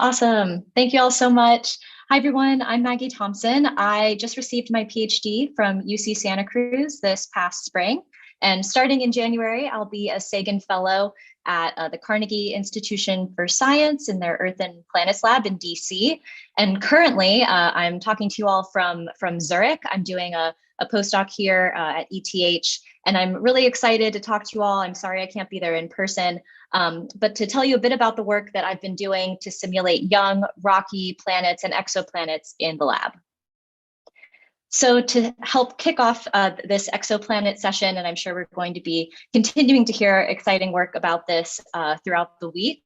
Awesome. Thank you all so much. Hi, everyone. I'm Maggie Thompson. I just received my PhD from UC Santa Cruz this past spring. And starting in January, I'll be a Sagan Fellow at the Carnegie Institution for Science in their Earth and Planets Lab in DC. And currently, I'm talking to you all from Zurich. I'm doing a postdoc here at ETH, and I'm really excited to talk to you all. I'm sorry I can't be there in person, but to tell you a bit about the work that I've been doing to simulate young, rocky planets and exoplanets in the lab. So to help kick off this exoplanet session, and I'm sure we're going to be continuing to hear exciting work about this throughout the week,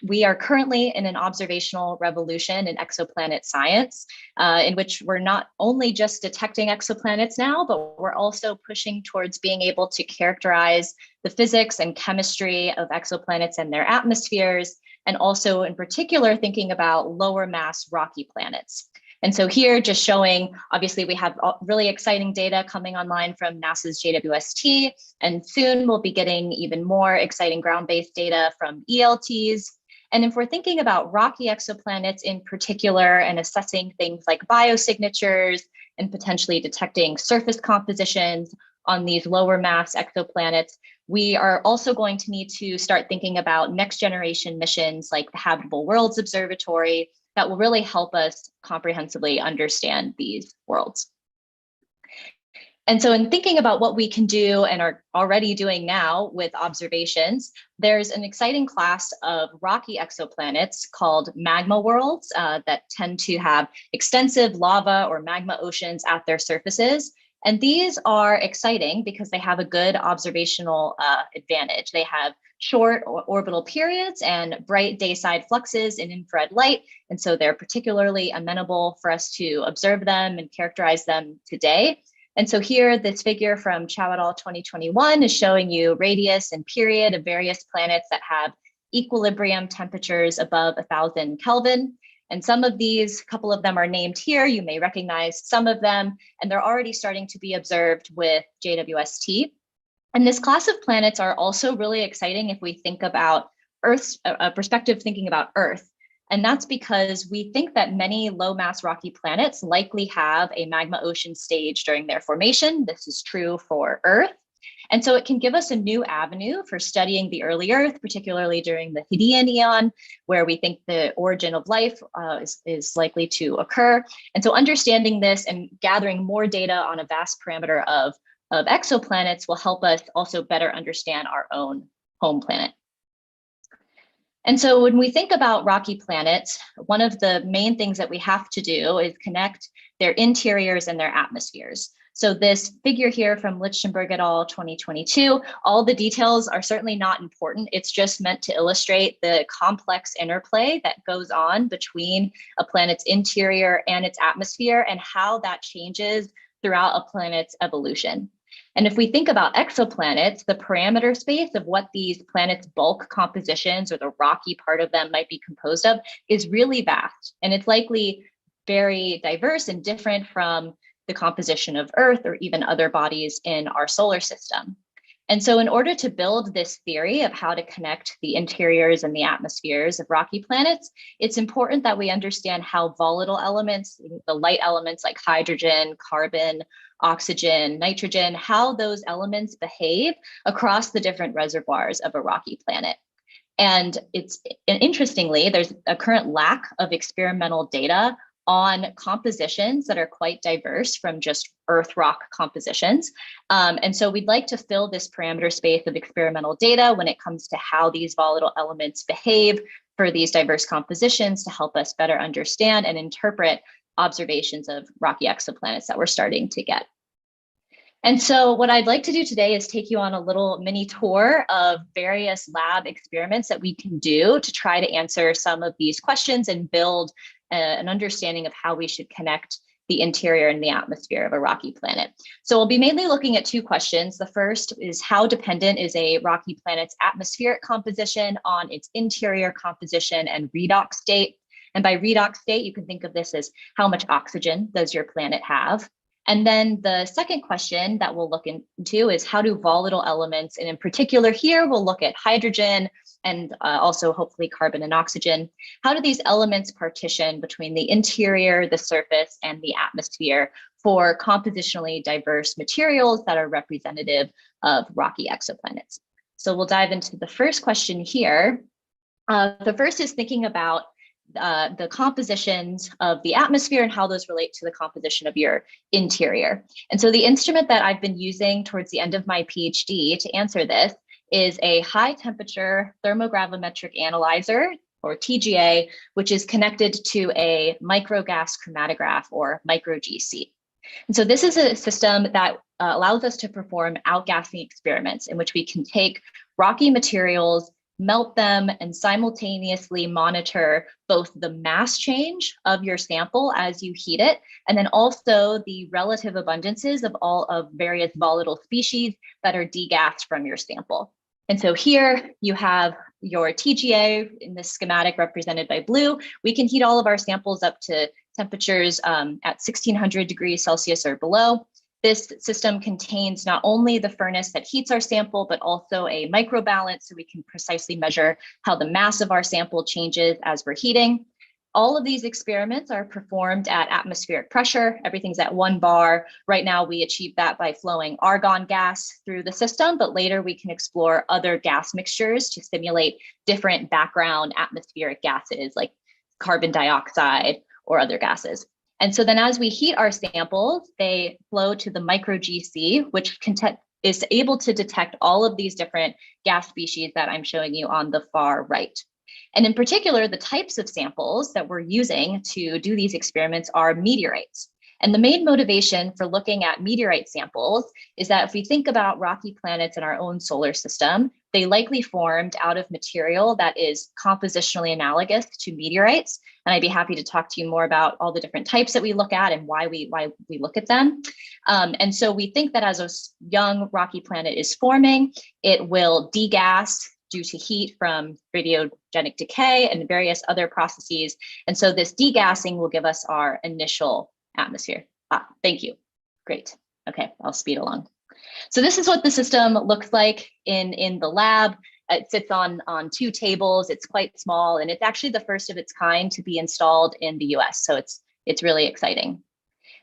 we are currently in an observational revolution in exoplanet science, in which we're not only just detecting exoplanets now, but we're also pushing towards being able to characterize the physics and chemistry of exoplanets and their atmospheres, and also in particular thinking about lower mass rocky planets. And so here, just showing, obviously, we have really exciting data coming online from NASA's JWST, and soon we'll be getting even more exciting ground-based data from ELTs. And if we're thinking about rocky exoplanets in particular and assessing things like biosignatures and potentially detecting surface compositions on these lower mass exoplanets, we are also going to need to start thinking about next generation missions like the Habitable Worlds Observatory, that will really help us comprehensively understand these worlds. And so in thinking about what we can do and are already doing now with observations, there's an exciting class of rocky exoplanets called magma worlds that tend to have extensive lava or magma oceans at their surfaces. And these are exciting because they have a good observational advantage. They have short orbital periods and bright day-side fluxes in infrared light. And so they're particularly amenable for us to observe them and characterize them today. And so here, this figure from Chow et al. 2021 is showing you radius and period of various planets that have equilibrium temperatures above 1000 Kelvin. And some of these, a couple of them are named here. You may recognize some of them, and they're already starting to be observed with JWST. And this class of planets are also really exciting if we think about Earth's perspective, thinking about Earth. And that's because we think that many low mass rocky planets likely have a magma ocean stage during their formation. This is true for Earth. And so it can give us a new avenue for studying the early Earth, particularly during the Hadean eon, where we think the origin of life is likely to occur. And so understanding this and gathering more data on a vast parameter of exoplanets will help us also better understand our own home planet. And so when we think about rocky planets, one of the main things that we have to do is connect their interiors and their atmospheres. So this figure here from Lichtenberg et al. 2022, all the details are certainly not important. It's just meant to illustrate the complex interplay that goes on between a planet's interior and its atmosphere and how that changes throughout a planet's evolution. And if we think about exoplanets, the parameter space of what these planets' bulk compositions or the rocky part of them might be composed of is really vast. And it's likely very diverse and different from the composition of Earth or even other bodies in our solar system. And so in order to build this theory of how to connect the interiors and the atmospheres of rocky planets, it's important that we understand how volatile elements, the light elements like hydrogen, carbon, oxygen, nitrogen, how those elements behave across the different reservoirs of a rocky planet. And interestingly, there's a current lack of experimental data on compositions that are quite diverse from just Earth rock compositions. And so we'd like to fill this parameter space of experimental data when it comes to how these volatile elements behave for these diverse compositions to help us better understand and interpret observations of rocky exoplanets that we're starting to get. And so what I'd like to do today is take you on a little mini tour of various lab experiments that we can do to try to answer some of these questions and build an understanding of how we should connect the interior and the atmosphere of a rocky planet. So we'll be mainly looking at two questions. The first is how dependent is a rocky planet's atmospheric composition on its interior composition and redox state? And by redox state, you can think of this as how much oxygen does your planet have? And then the second question that we'll look into is how do volatile elements, and in particular here, we'll look at hydrogen, and also hopefully carbon and oxygen. How do these elements partition between the interior, the surface, and the atmosphere for compositionally diverse materials that are representative of rocky exoplanets? So we'll dive into the first question here. The first is thinking about the compositions of the atmosphere and how those relate to the composition of your interior. And so the instrument that I've been using towards the end of my PhD to answer this is a high temperature thermogravimetric analyzer, or TGA, which is connected to a microgas chromatograph, or micro GC. And so this is a system that allows us to perform outgassing experiments in which we can take rocky materials, melt them, and simultaneously monitor both the mass change of your sample as you heat it, and then also the relative abundances of all of various volatile species that are degassed from your sample. And so here you have your TGA in this schematic represented by blue. We can heat all of our samples up to temperatures at 1600 degrees Celsius or below. This system contains not only the furnace that heats our sample, but also a microbalance, so we can precisely measure how the mass of our sample changes as we're heating. All of these experiments are performed at atmospheric pressure. Everything's at 1 bar. Right now, we achieve that by flowing argon gas through the system, but later we can explore other gas mixtures to simulate different background atmospheric gases like carbon dioxide or other gases. And so then as we heat our samples, they flow to the micro GC, which is able to detect all of these different gas species that I'm showing you on the far right. And in particular, the types of samples that we're using to do these experiments are meteorites. And the main motivation for looking at meteorite samples is that if we think about rocky planets in our own solar system, they likely formed out of material that is compositionally analogous to meteorites. And I'd be happy to talk to you more about all the different types that we look at and why we look at them. And so we think that as a young rocky planet is forming, it will degas due to heat from radiogenic decay and various other processes. And so this degassing will give us our initial atmosphere. Thank you. Great. Okay, I'll speed along. So this is what the system looks like in the lab. It sits on 2 tables. It's quite small, and it's actually the first of its kind to be installed in the US. So it's really exciting.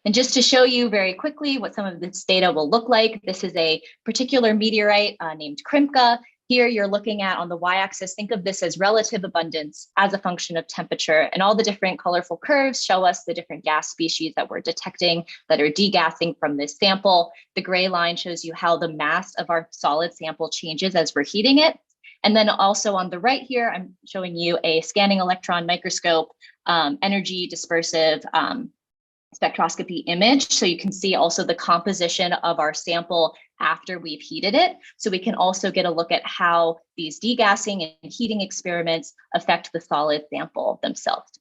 And just to show you very quickly what some of this data will look like, this is a particular meteorite named Krimka. Here you're looking at on the y-axis, think of this as relative abundance as a function of temperature, and all the different colorful curves show us the different gas species that we're detecting that are degassing from this sample. The gray line shows you how the mass of our solid sample changes as we're heating it. And then also on the right here, I'm showing you a scanning electron microscope energy dispersive spectroscopy image. So you can see also the composition of our sample after we've heated it. So we can also get a look at how these degassing and heating experiments affect the solid sample themselves.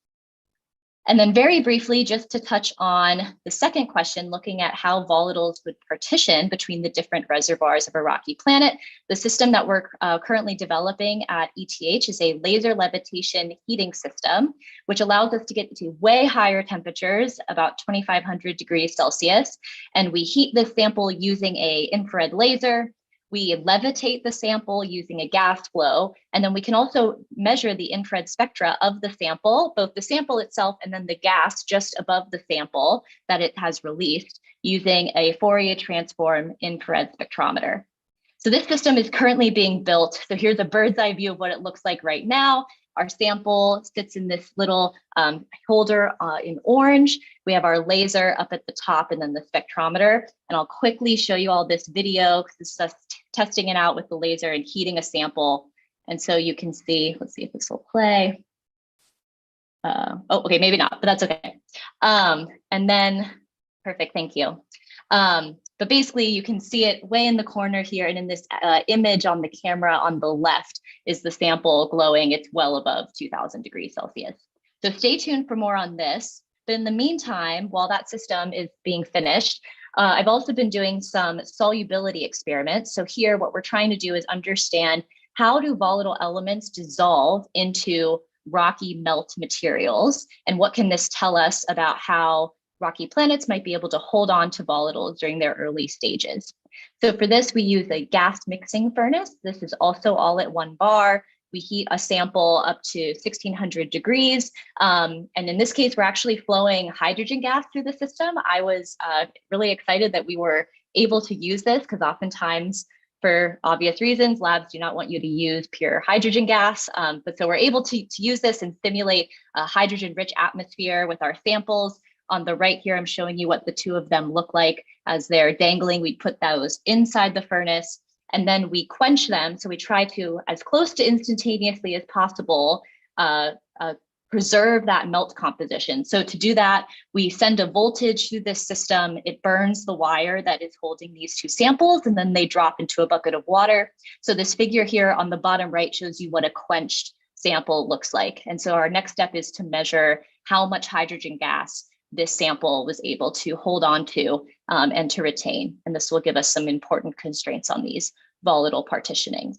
And then very briefly, just to touch on the second question, looking at how volatiles would partition between the different reservoirs of a rocky planet, the system that we're currently developing at ETH is a laser levitation heating system, which allows us to get to way higher temperatures, about 2500 degrees Celsius. And we heat this sample using an infrared laser. We levitate the sample using a gas flow, and then we can also measure the infrared spectra of the sample, both the sample itself and then the gas just above the sample that it has released using a Fourier transform infrared spectrometer. So this system is currently being built. So here's a bird's eye view of what it looks like right now. Our sample sits in this little holder in orange. We have our laser up at the top and then the spectrometer. And I'll quickly show you all this video because this is us testing it out with the laser and heating a sample. And so you can see, let's see if this will play. Oh, okay, maybe not, but that's okay. And then, perfect, thank you. But basically you can see it way in the corner here, and in this image on the camera on the left is the sample glowing. It's well above 2000 degrees Celsius. So stay tuned for more on this. But in the meantime, while that system is being finished, I've also been doing some solubility experiments. So here what we're trying to do is understand how do volatile elements dissolve into rocky melt materials, and what can this tell us about how rocky planets might be able to hold on to volatiles during their early stages. So for this, we use a gas mixing furnace. This is also all at 1 bar. we heat a sample up to 1600 degrees. And in this case, we're actually flowing hydrogen gas through the system. I was really excited that we were able to use this because oftentimes, for obvious reasons, labs do not want you to use pure hydrogen gas. But so we're able to use this and simulate a hydrogen-rich atmosphere with our samples. On the right here, I'm showing you what the two of them look like as they're dangling. We put those inside the furnace and then we quench them. So we try to, as close to instantaneously as possible, preserve that melt composition. So to do that, we send a voltage through this system. It burns the wire that is holding these two samples, and then they drop into a bucket of water. So this figure here on the bottom right shows you what a quenched sample looks like. And so our next step is to measure how much hydrogen gas this sample was able to hold on to and to retain. And this will give us some important constraints on these volatile partitionings.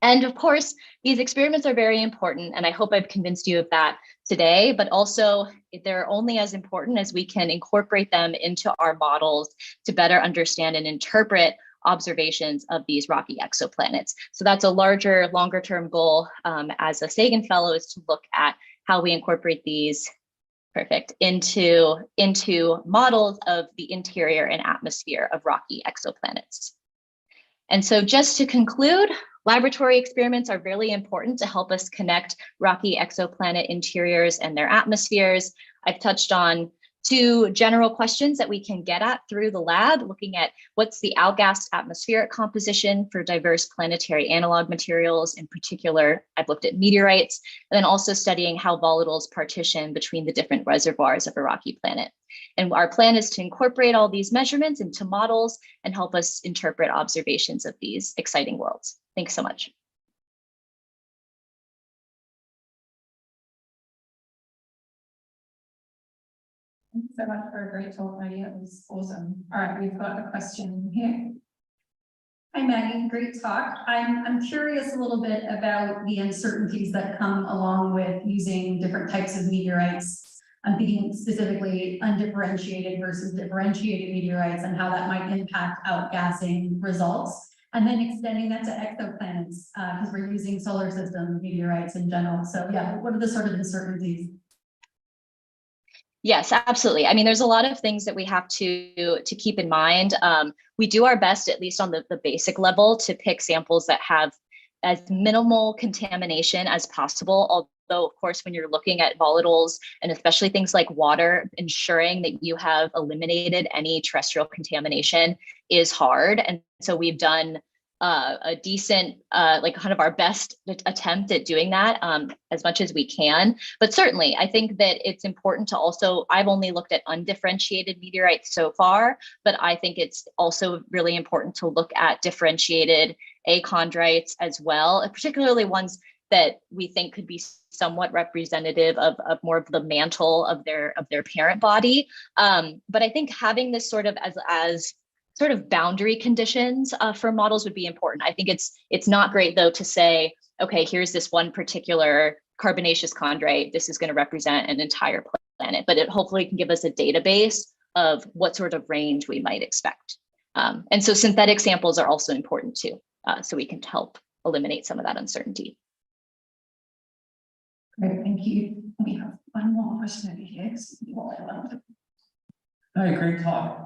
And of course, these experiments are very important, and I hope I've convinced you of that today, but also they're only as important as we can incorporate them into our models to better understand and interpret observations of these rocky exoplanets. So that's a larger, longer term goal as a Sagan Fellow, is to look at how we incorporate these into models of the interior and atmosphere of rocky exoplanets. And so just to conclude, laboratory experiments are really important to help us connect rocky exoplanet interiors and their atmospheres. I've touched on two general questions that we can get at through the lab, looking at what's the outgassed atmospheric composition for diverse planetary analog materials. In particular, I've looked at meteorites, and then also studying how volatiles partition between the different reservoirs of a rocky planet. And our plan is to incorporate all these measurements into models and help us interpret observations of these exciting worlds. Thanks so much. Thanks so much for a great talk, Maggie. It was awesome. All right, we've got a question here. Hi, Maggie. Great talk. I'm curious a little bit about the uncertainties that come along with using different types of meteorites. I'm thinking specifically undifferentiated versus differentiated meteorites and how that might impact outgassing results. And then extending that to exoplanets, because we're using solar system meteorites in general. So yeah, what are the sort of uncertainties? Yes, absolutely. I mean, there's a lot of things that we have to keep in mind. We do our best, at least on the basic level, to pick samples that have as minimal contamination as possible. Although, of course, when you're looking at volatiles, and especially things like water, ensuring that you have eliminated any terrestrial contamination is hard. And so we've done a decent, like kind of our best attempt at doing that as much as we can. But certainly, I think that it's important to also, I've only looked at undifferentiated meteorites so far, but I think it's also really important to look at differentiated achondrites as well, particularly ones that we think could be somewhat representative of more of the mantle of their parent body. But I think having this sort of as sort of boundary conditions for models would be important. I think it's not great though to say, okay, here's this one particular carbonaceous chondrite, this is going to represent an entire planet, but it hopefully can give us a database of what sort of range we might expect. And so synthetic samples are also important too, so we can help eliminate some of that uncertainty. Great, thank you. We have one more question over here. Hi, great talk.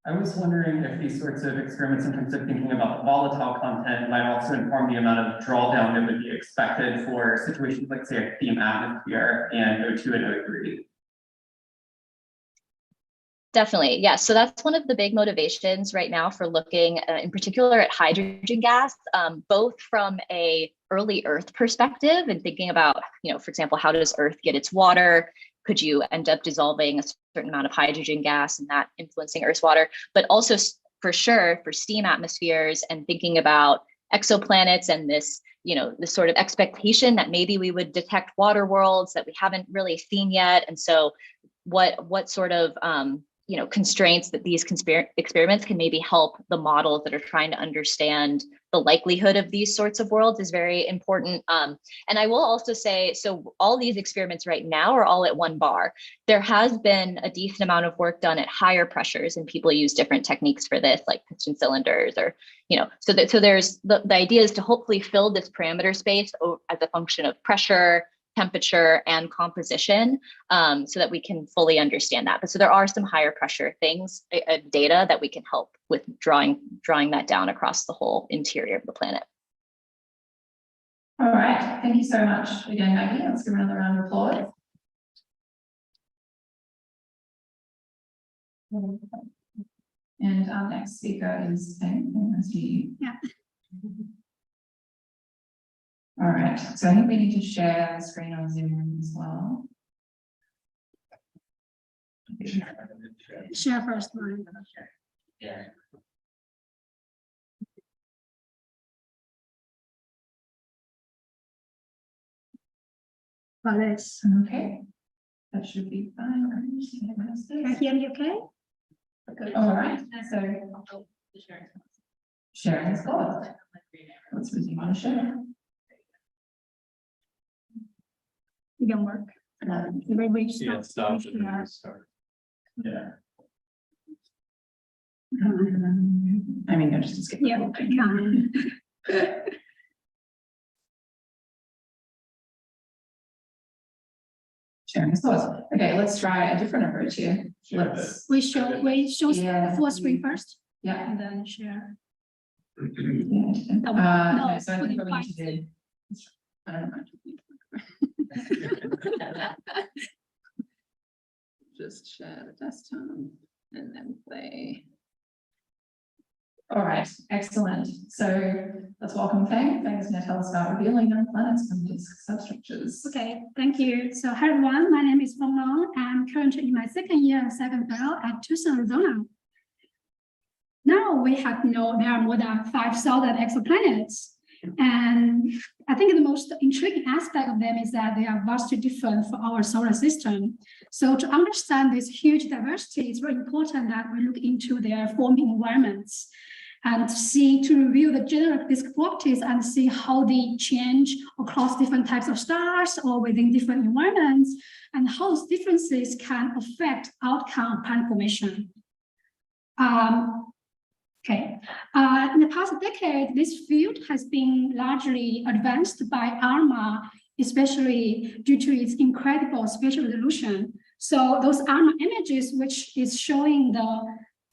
I was wondering if these sorts of experiments in terms of thinking about the volatile content might also inform the amount of drawdown that would be expected for situations like, say, a steam atmosphere and O2 and O3. Definitely, yes. So that's one of the big motivations right now for looking in particular at hydrogen gas, both from a early Earth perspective and thinking about, for example, how does Earth get its water? Could you end up dissolving a certain amount of hydrogen gas and that influencing Earth's water? But also for sure for steam atmospheres and thinking about exoplanets and this, this sort of expectation that maybe we would detect water worlds that we haven't really seen yet. And so what sort of constraints that these experiments can maybe help the models that are trying to understand the likelihood of these sorts of worlds is very important. And I will also say, so all these experiments right now are all at 1 bar. There has been a decent amount of work done at higher pressures, and people use different techniques for this, like piston cylinders, or so there's the idea is to hopefully fill this parameter space as a function of pressure, temperature, and composition, so that we can fully understand that. But so there are some higher pressure things, data that we can help with drawing that down across the whole interior of the planet. All right, thank you so much again, Maggie. Let's give another round of applause. And our next speaker is Feng. Nice to meet you. Yeah. All right, so I think we need to share the screen on Zoom as well. Share first one. Yeah. For this. Okay, that should be fine. Can I hear you okay? All right, so sharing is good. Let's resume on share. It can work. Yeah, stop. Yeah. I mean, I just skip. Yeah, I can. Sharing is good. Okay, let's try a different approach here. We show Yeah. the full screen first Yeah. and then share. No, so I put think in what we five need to do. I don't know. Just share the desktop and then play. All right, excellent. So let's welcome Feng. Feng is going to tell us about revealing young planets from disk substructures. Okay, thank you. So hi everyone, my name is Feng Long. I'm currently in my second year of second fellow at Tucson, Arizona. Now we have known there are more than 5,000 exoplanets. And I think the most intriguing aspect of them is that they are vastly different from our solar system. So to understand this huge diversity, it's very important that we look into their forming environments and to review the general disk properties and see how they change across different types of stars or within different environments, and how those differences can affect outcome of planet formation. In the past decade, this field has been largely advanced by ARMA, especially due to its incredible spatial resolution. So those ARMA images, which is showing the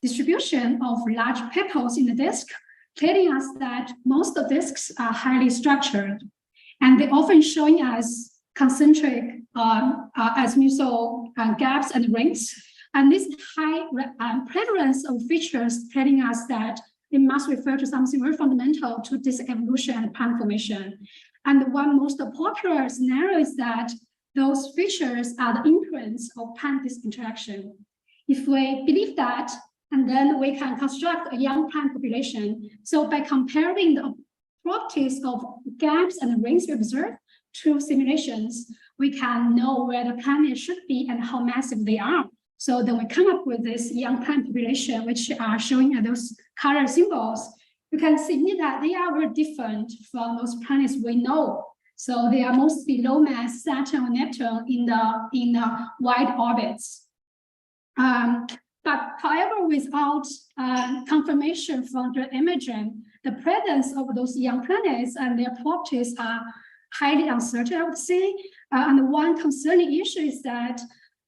distribution of large petals in the disk, telling us that most of the disks are highly structured, and they often showing us concentric azimuthal gaps and rings. And this high prevalence of features telling us that it must refer to something very fundamental to disk evolution and planet formation. And one most popular scenario is that those features are the imprints of planet-disk interaction. If we believe that, and then we can construct a young planet population. So by comparing the properties of gaps and rings we observe to simulations, we can know where the planet should be and how massive they are. So then we come up with this young planet population, which are showing those color symbols. You can see that they are very different from those planets we know. So they are mostly low mass Saturn or Neptune in the wide orbits. But however, without confirmation from the imaging, the presence of those young planets and their properties are highly uncertain, I would say. And one concerning issue is that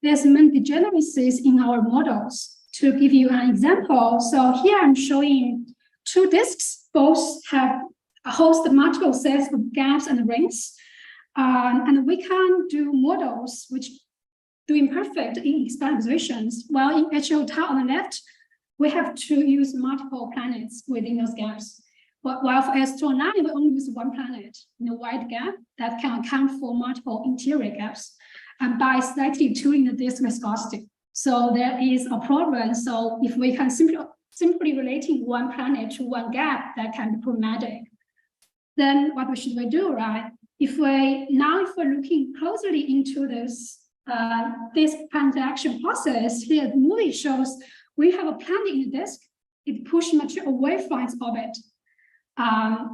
there's many degeneracies in our models. To give you an example, so here I'm showing two disks, both host multiple sets of gaps and rings. And we can do models which do imperfect in expanded observations, while in HO tau on the left, we have to use multiple planets within those gaps. While for S209, we only use one planet in a wide gap that can account for multiple interior gaps, and by slightly tuning the disk viscosity. So there is a problem. So if we can simply relating one planet to one gap, that can be problematic. Then what should we do, right? If we're looking closely into this disk planet interaction process. Here, the movie shows we have a planet in the disk. It pushes material away from its orbit,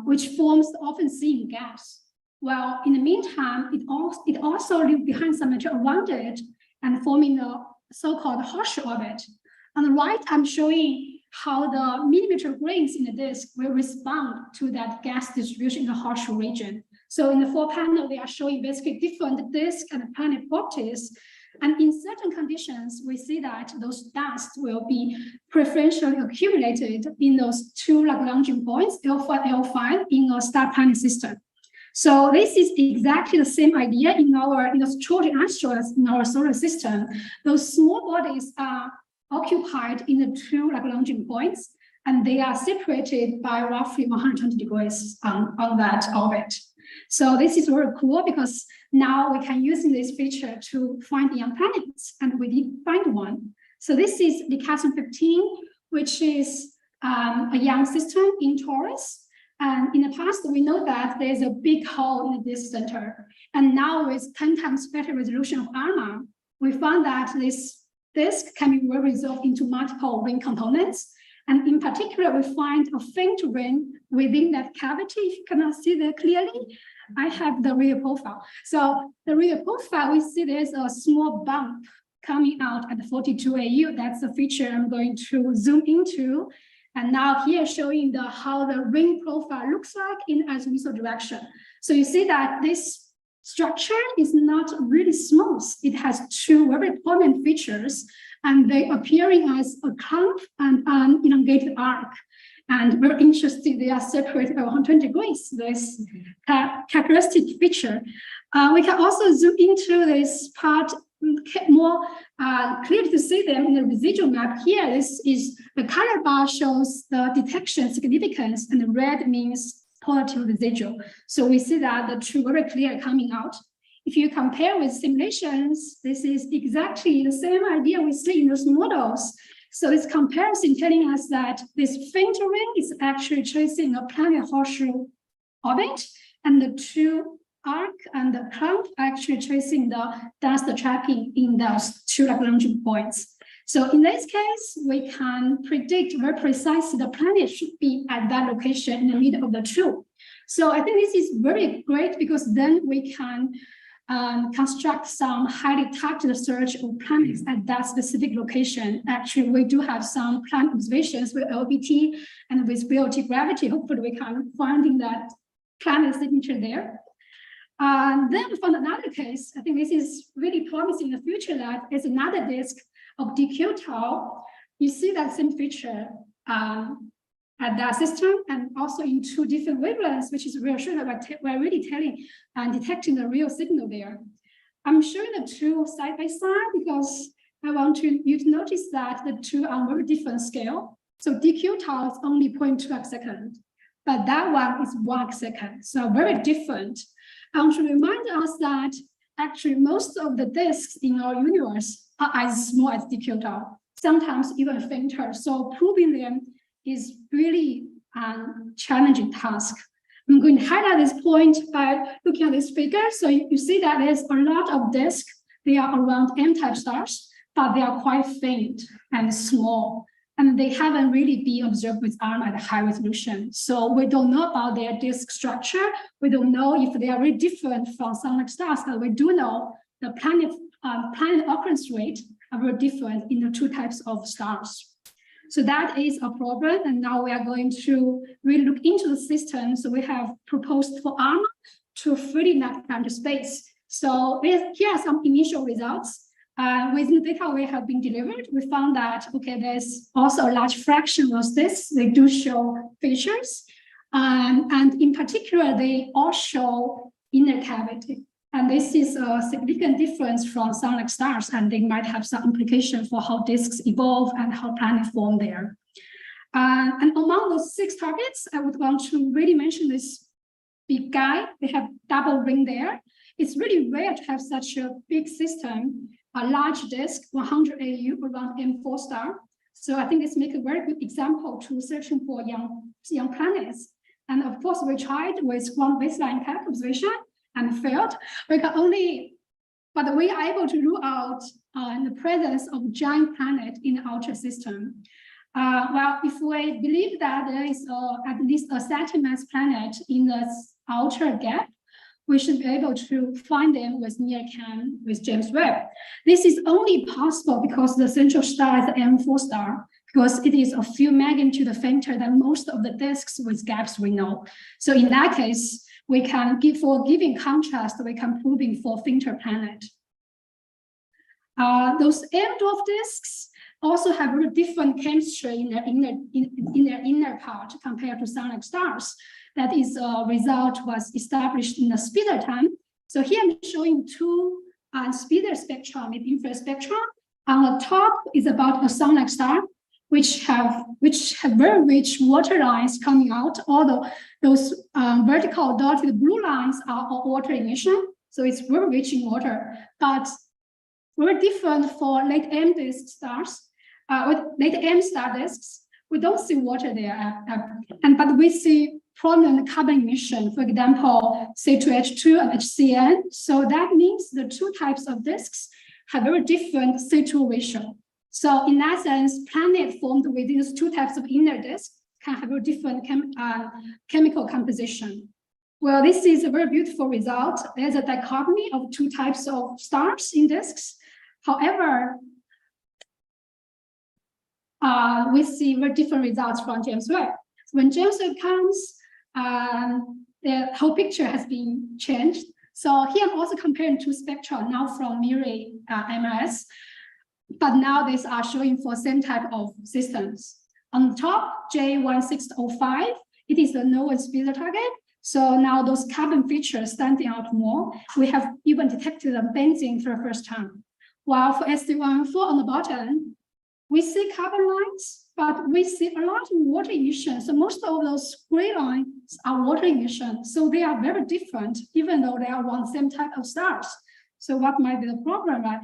which forms the often seen gas. Well, in the meantime, it also leaves behind some material around it and forming the so-called horseshoe orbit. On the right, I'm showing how the millimeter grains in the disk will respond to that gas distribution in the horseshoe region. So in the 4 panel, we are showing basically different disk and planet properties. And in certain conditions, we see that those dust will be preferentially accumulated in those 2 Lagrangian points, L4 and L5, in a star-planet system. So this is exactly the same idea in those Trojan asteroids in our solar system. Those small bodies are occupied in the 2 Lagrangian points, and they are separated by roughly 120 degrees on that orbit. So this is very cool because now we can use this feature to find young planets, and we did find one. So this is Decathlon 15, which is a young system in Taurus. And in the past, we know that there's a big hole in the disk center. And now with 10 times better resolution of ARMA, we found that this disk can be resolved into multiple ring components. And in particular, we find a faint ring within that cavity. If you cannot see that clearly, I have the real profile. So the real profile, we see there's a small bump coming out at 42 AU. That's the feature I'm going to zoom into. And now here showing how the ring profile looks like in azimuthal direction. So you see that this structure is not really smooth. It has 2 very prominent features, and they appearing as a clump and an elongated arc. And very interesting, they are separated by 120 degrees, this characteristic feature. We can also zoom into this part more clearly to see them in the residual map. Here, this is the color bar shows the detection significance, and the red means positive residual. So we see that the 2 very clear coming out. If you compare with simulations, this is exactly the same idea we see in those models. So this comparison telling us that this faint ring is actually tracing a planet horseshoe orbit, and the 2 arc and the clump actually tracing the dust trapping in those 2 Lagrangian points. So in this case, we can predict very precisely the planet should be at that location in the middle of the 2. So I think this is very great because then we can construct some highly targeted search of planets at that specific location. Actually, we do have some planet observations with LBT and with BOT gravity. Hopefully, we can find that planet signature there. Then we found another case. I think this is really promising in the future. That is another disk of DQ tau. You see that same feature at that system, and also in 2 different wavelengths, which is reassuring that we're really telling and detecting the real signal there. I'm showing the 2 side by side because I want you to notice that the 2 are on very different scale. So DQ tau is only 0.2 arcsecond, but that one is 1 arcsecond, so very different. I want to remind us that actually most of the disks in our universe are as small as DQ tau, sometimes even fainter. So proving them is really a challenging task. I'm going to highlight this point by looking at this figure. So you see that there's a lot of disks. They are around M-type stars, but they are quite faint and small. And they haven't really been observed with ARMA at high resolution. So we don't know about their disk structure. We don't know if they are really different from sun-like stars, but we do know the planet occurrence rate are very different in the 2 types of stars. So that is a problem. And now we are going to really look into the system. So we have proposed for ARMA to freely map planet space. So here are some initial results. Within the data we have been delivered, we found that, okay, there's also a large fraction of this. They do show features. And in particular, they all show inner cavity. And this is a significant difference from sun-like stars, and they might have some implication for how disks evolve and how planets form there. And among those 6 targets, I would want to really mention this big guy. They have double ring there. It's really rare to have such a big system, a large disk, 100 AU around M4 star. So I think this makes a very good example to searching for young planets. And of course, we tried with 1 baseline type observation and failed. We can only but we are able to rule out the presence of giant planet in the outer system. Well, if we believe that there is at least a semi-mass planet in the outer gap, we should be able to find them with NIRCam with James Webb. This is only possible because the central star is the M4 star, because it is a few magnitude fainter than most of the disks with gaps we know. So in that case, we can give, for giving contrast, we can proving for fainter planet. Those M dwarf disks also have very different chemistry in their inner part compared to sun-like stars. That is a result was established in the speeder time. So here I'm showing two speeder spectra with infrared spectra. On the top is about a sun-like star, which have very rich water lines coming out. Although those vertical dotted blue lines are all water emission, so it's very rich in water. But very different for late M disk stars. With late M star disks, we don't see water there, but we see prominent carbon emission, for example, C2H2 and HCN. So that means the two types of disks have very different C2 ratio. So in that sense, planet formed with these two types of inner disks can have a different chemical composition. Well, this is a very beautiful result. There's a dichotomy of two types of stars in disks. However, we see very different results from James Webb. When James Webb comes, the whole picture has been changed. So here I'm also comparing two spectra now from Murray MRS, but now these are showing for same type of systems. On the top, J1605, it is the known speeder target. So now those carbon features standing out more. We have even detected a benzene for the first time. While for ST114 on the bottom, we see carbon lines, but we see a lot of water emission. So most of those gray lines are water emission. So they are very different, even though they are one same type of stars. So what might be the problem, right?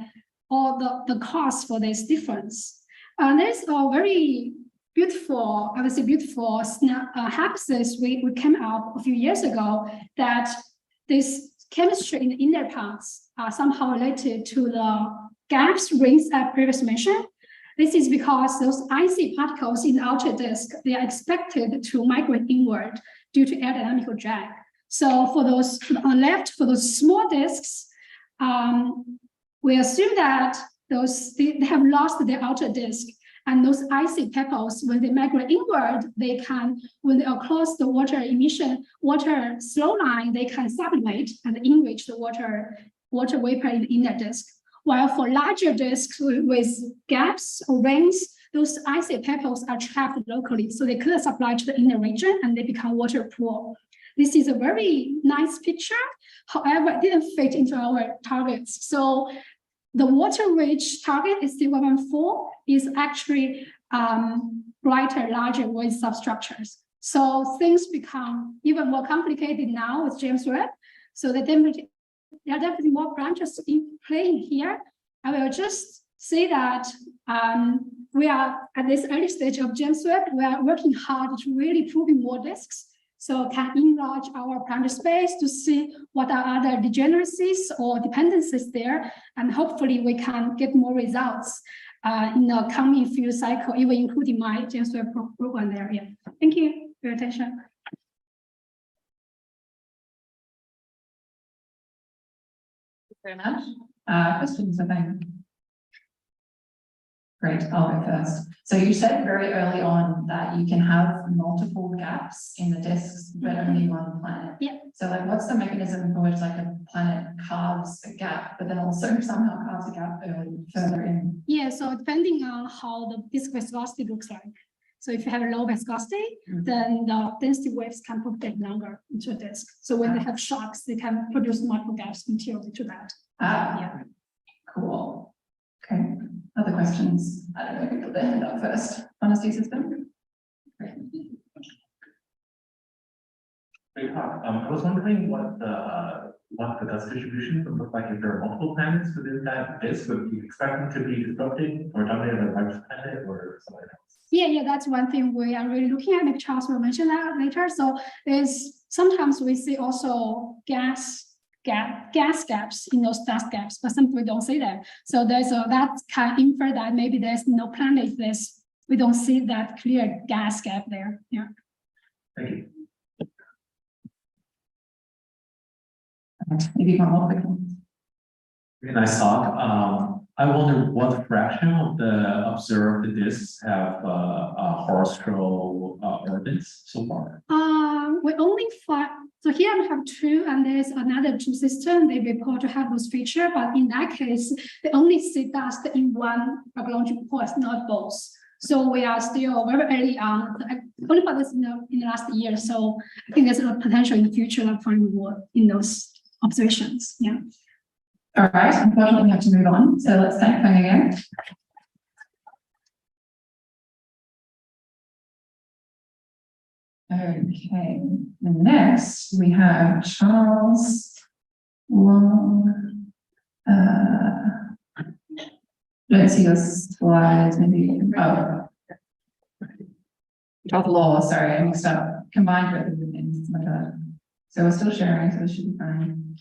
Or the cause for this difference? There's a very beautiful, obviously beautiful hypothesis we came up a few years ago that this chemistry in the inner parts are somehow related to the gaps rings I previously mentioned. This is because those icy particles in the outer disk, they are expected to migrate inward due to aerodynamic drag. So for those on the left, for those small disks, we assume that they have lost their outer disk, and those icy pebbles, when they migrate inward, they can, when they are close to the water slow line, they can sublimate and enrich the water vapor in the inner disk. While for larger disks with gaps or rings, those icy pebbles are trapped locally, so they couldn't supply to the inner region and they become water pool. This is a very nice picture. However, it didn't fit into our targets. So the water-rich target ST114 is actually brighter, larger with substructures. So things become even more complicated now with James Webb. So there are definitely more branches in playing here. I will just say that we are at this early stage of James Webb. We are working hard to really proving more disks. So can enlarge our parameter space to see what are other degeneracies or dependencies there. And hopefully we can get more results in the coming few cycles, even including my James Webb program area. Thank you for your attention. Very much. Questions, I think. Great, I'll go first. So you said very early on that you can have multiple gaps in the disks, but only one planet. Yeah. So like, what's the mechanism for which like a planet carves a gap, but then also somehow carves a gap further in? Yeah, so depending on how the disk viscosity looks like. So if you have a low viscosity, then the density waves can propagate longer into a disk. So when they have shocks, they can produce multiple gaps material to that. Yeah. Cool. Okay. Other questions? I don't know who put their hand up first. Honesty system. Great. Great talk. I was wondering what the dust distribution would look like if there are multiple planets within that disk. Would you expect them to be disrupted or dominated by a large planet or something else? Yeah, that's one thing we are really looking at. Maybe Charles will mention that later. So there's sometimes we see also gas gas gaps in those dust gaps, but some people don't see that. So that can infer that maybe there's no planet. We don't see that clear gas gap there. Yeah. Thank you. Maybe one more quick one. Really nice talk. I wonder what fraction of the observed disks have horostral orbits so far? We only find, so here I have two, and there's another two system. They report to have those features, but in that case, they only see dust in one archaeological point, not both. So we are still very early on. I only found this in the last year, so I think there's a potential in the future of finding more in those observations. Yeah. All right, unfortunately, we have to move on. So let's thank Feng again. Okay, and next we have Charles Wong. Don't see your slides, maybe. Oh, law. Sorry, I mixed up. Combined with the names. My God. So we're still sharing, so this should be fine.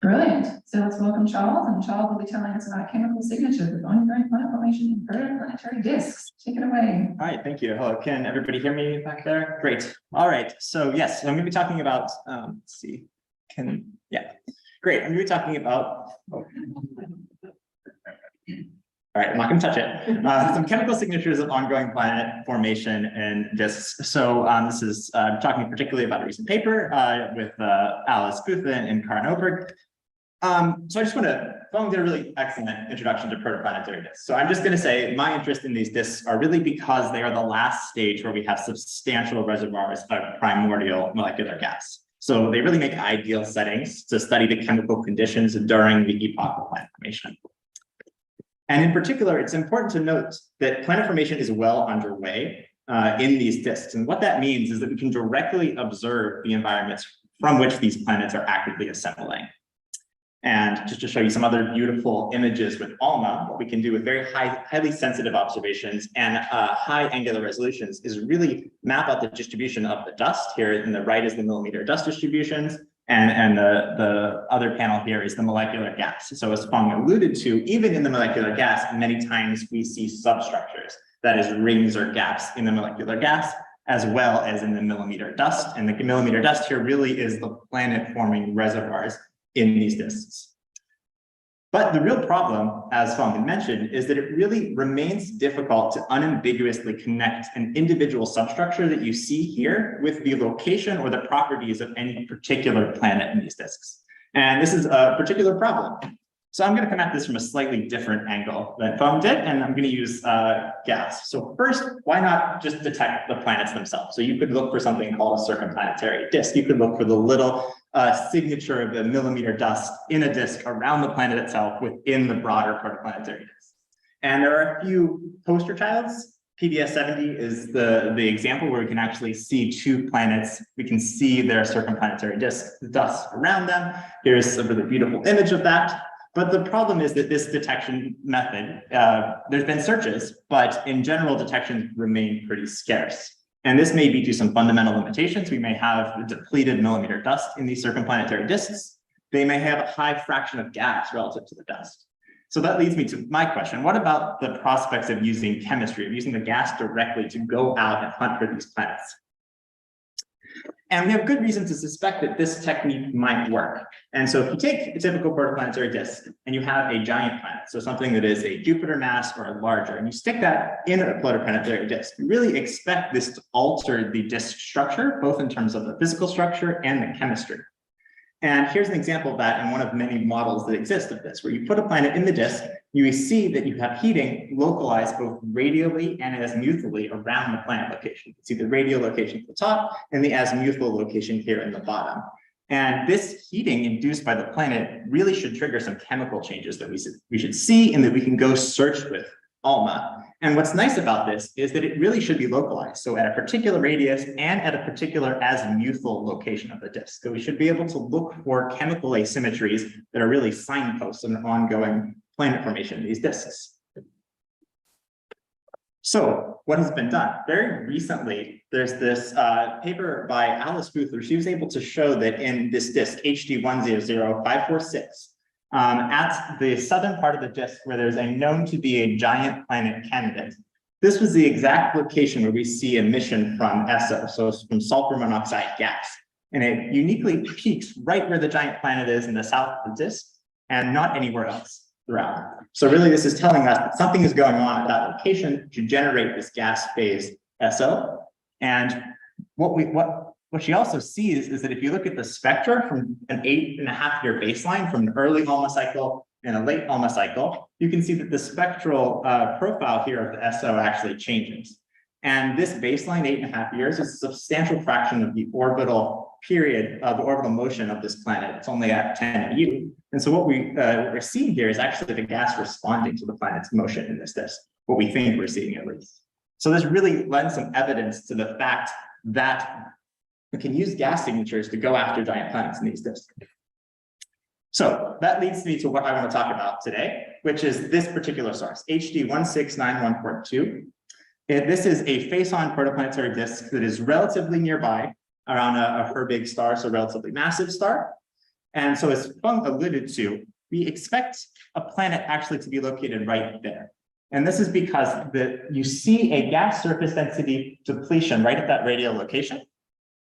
Brilliant. So let's welcome Charles, and Charles will be telling us about chemical signatures of ongoing planet formation in protoplanetary disks. Take it away. All right, thank you. Hello, can everybody hear me back there? Great. All right, so yes, I'm going to be talking about, let's see, great. I'm going to be talking about, all right, I'm not going to touch it. Some chemical signatures of ongoing planet formation and disks. So this is talking particularly about a recent paper with Alice Buthen and Karin Oberg. So I just want to, Feng did a really excellent introduction to protoplanetary disks. So I'm just going to say my interest in these disks are really because they are the last stage where we have substantial reservoirs of primordial molecular gas. So they really make ideal settings to study the chemical conditions during the epoch of planet formation. And in particular, it's important to note that planet formation is well underway in these disks. And what that means is that we can directly observe the environments from which these planets are actively assembling. And just to show you some other beautiful images with ALMA, what we can do with very highly sensitive observations and high angular resolutions is really map out the distribution of the dust. Here in the right is the millimeter dust distributions, and the other panel here is the molecular gas. So as Feng alluded to, even in the molecular gas, many times we see substructures, that is rings or gaps in the molecular gas, as well as in the millimeter dust. And the millimeter dust here really is the planet-forming reservoirs in these disks. But the real problem, as Feng had mentioned, is that it really remains difficult to unambiguously connect an individual substructure that you see here with the location or the properties of any particular planet in these disks. And this is a particular problem. So I'm going to come at this from a slightly different angle than Feng did, and I'm going to use gas. So first, why not just detect the planets themselves? So you could look for something called a circumplanetary disk. You could look for the little signature of the millimeter dust in a disk around the planet itself within the broader protoplanetary disk. And there are a few poster childs. PBS 70 is the example where we can actually see two planets. We can see their circumplanetary disk, the dust around them. Here's a really beautiful image of that. But the problem is that this detection method, there's been searches, but in general, detections remain pretty scarce. And this may be due to some fundamental limitations. We may have depleted millimeter dust in these circumplanetary disks. They may have a high fraction of gas relative to the dust. So that leads me to my question. What about the prospects of using chemistry, of using the gas directly to go out and hunt for these planets? And we have good reason to suspect that this technique might work. And so if you take a typical protoplanetary disk and you have a giant planet, so something that is a Jupiter mass or larger, and you stick that in a protoplanetary disk, you really expect this to alter the disk structure, both in terms of the physical structure and the chemistry. And here's an example of that in one of many models that exist of this, where you put a planet in the disk, you see that you have heating localized both radially and azimuthally around the planet location. You see the radial location at the top and the azimuthal location here in the bottom. And this heating induced by the planet really should trigger some chemical changes that we should see and that we can go search with ALMA. And what's nice about this is that it really should be localized. So at a particular radius and at a particular azimuthal location of the disk. So we should be able to look for chemical asymmetries that are really signposts of an ongoing planet formation in these disks. So what has been done? Very recently, there's this paper by Alice Booth, where she was able to show that in this disk, HD 100546, at the southern part of the disk where there's a known to be a giant planet candidate, this was the exact location where we see emission from SO, so it's from sulfur monoxide gas. And it uniquely peaks right where the giant planet is in the south of the disk and not anywhere else throughout. So really this is telling us that something is going on at that location to generate this gas phase SO. And what she also sees is that if you look at the spectra from an 8.5-year baseline from an early ALMA cycle and a late ALMA cycle, you can see that the spectral profile here of the SO actually changes. And this baseline 8.5 years is a substantial fraction of the orbital period of the orbital motion of this planet. It's only at 10 AU. And so what we're seeing here is actually the gas responding to the planet's motion in this disk, what we think we're seeing at least. So this really lends some evidence to the fact that we can use gas signatures to go after giant planets in these disks. So that leads me to what I want to talk about today, which is this particular source, HD 169142. This is a face-on protoplanetary disk that is relatively nearby around a Herbig star, so relatively massive star. And so as Feng alluded to, we expect a planet actually to be located right there. And this is because you see a gas surface density depletion right at that radial location,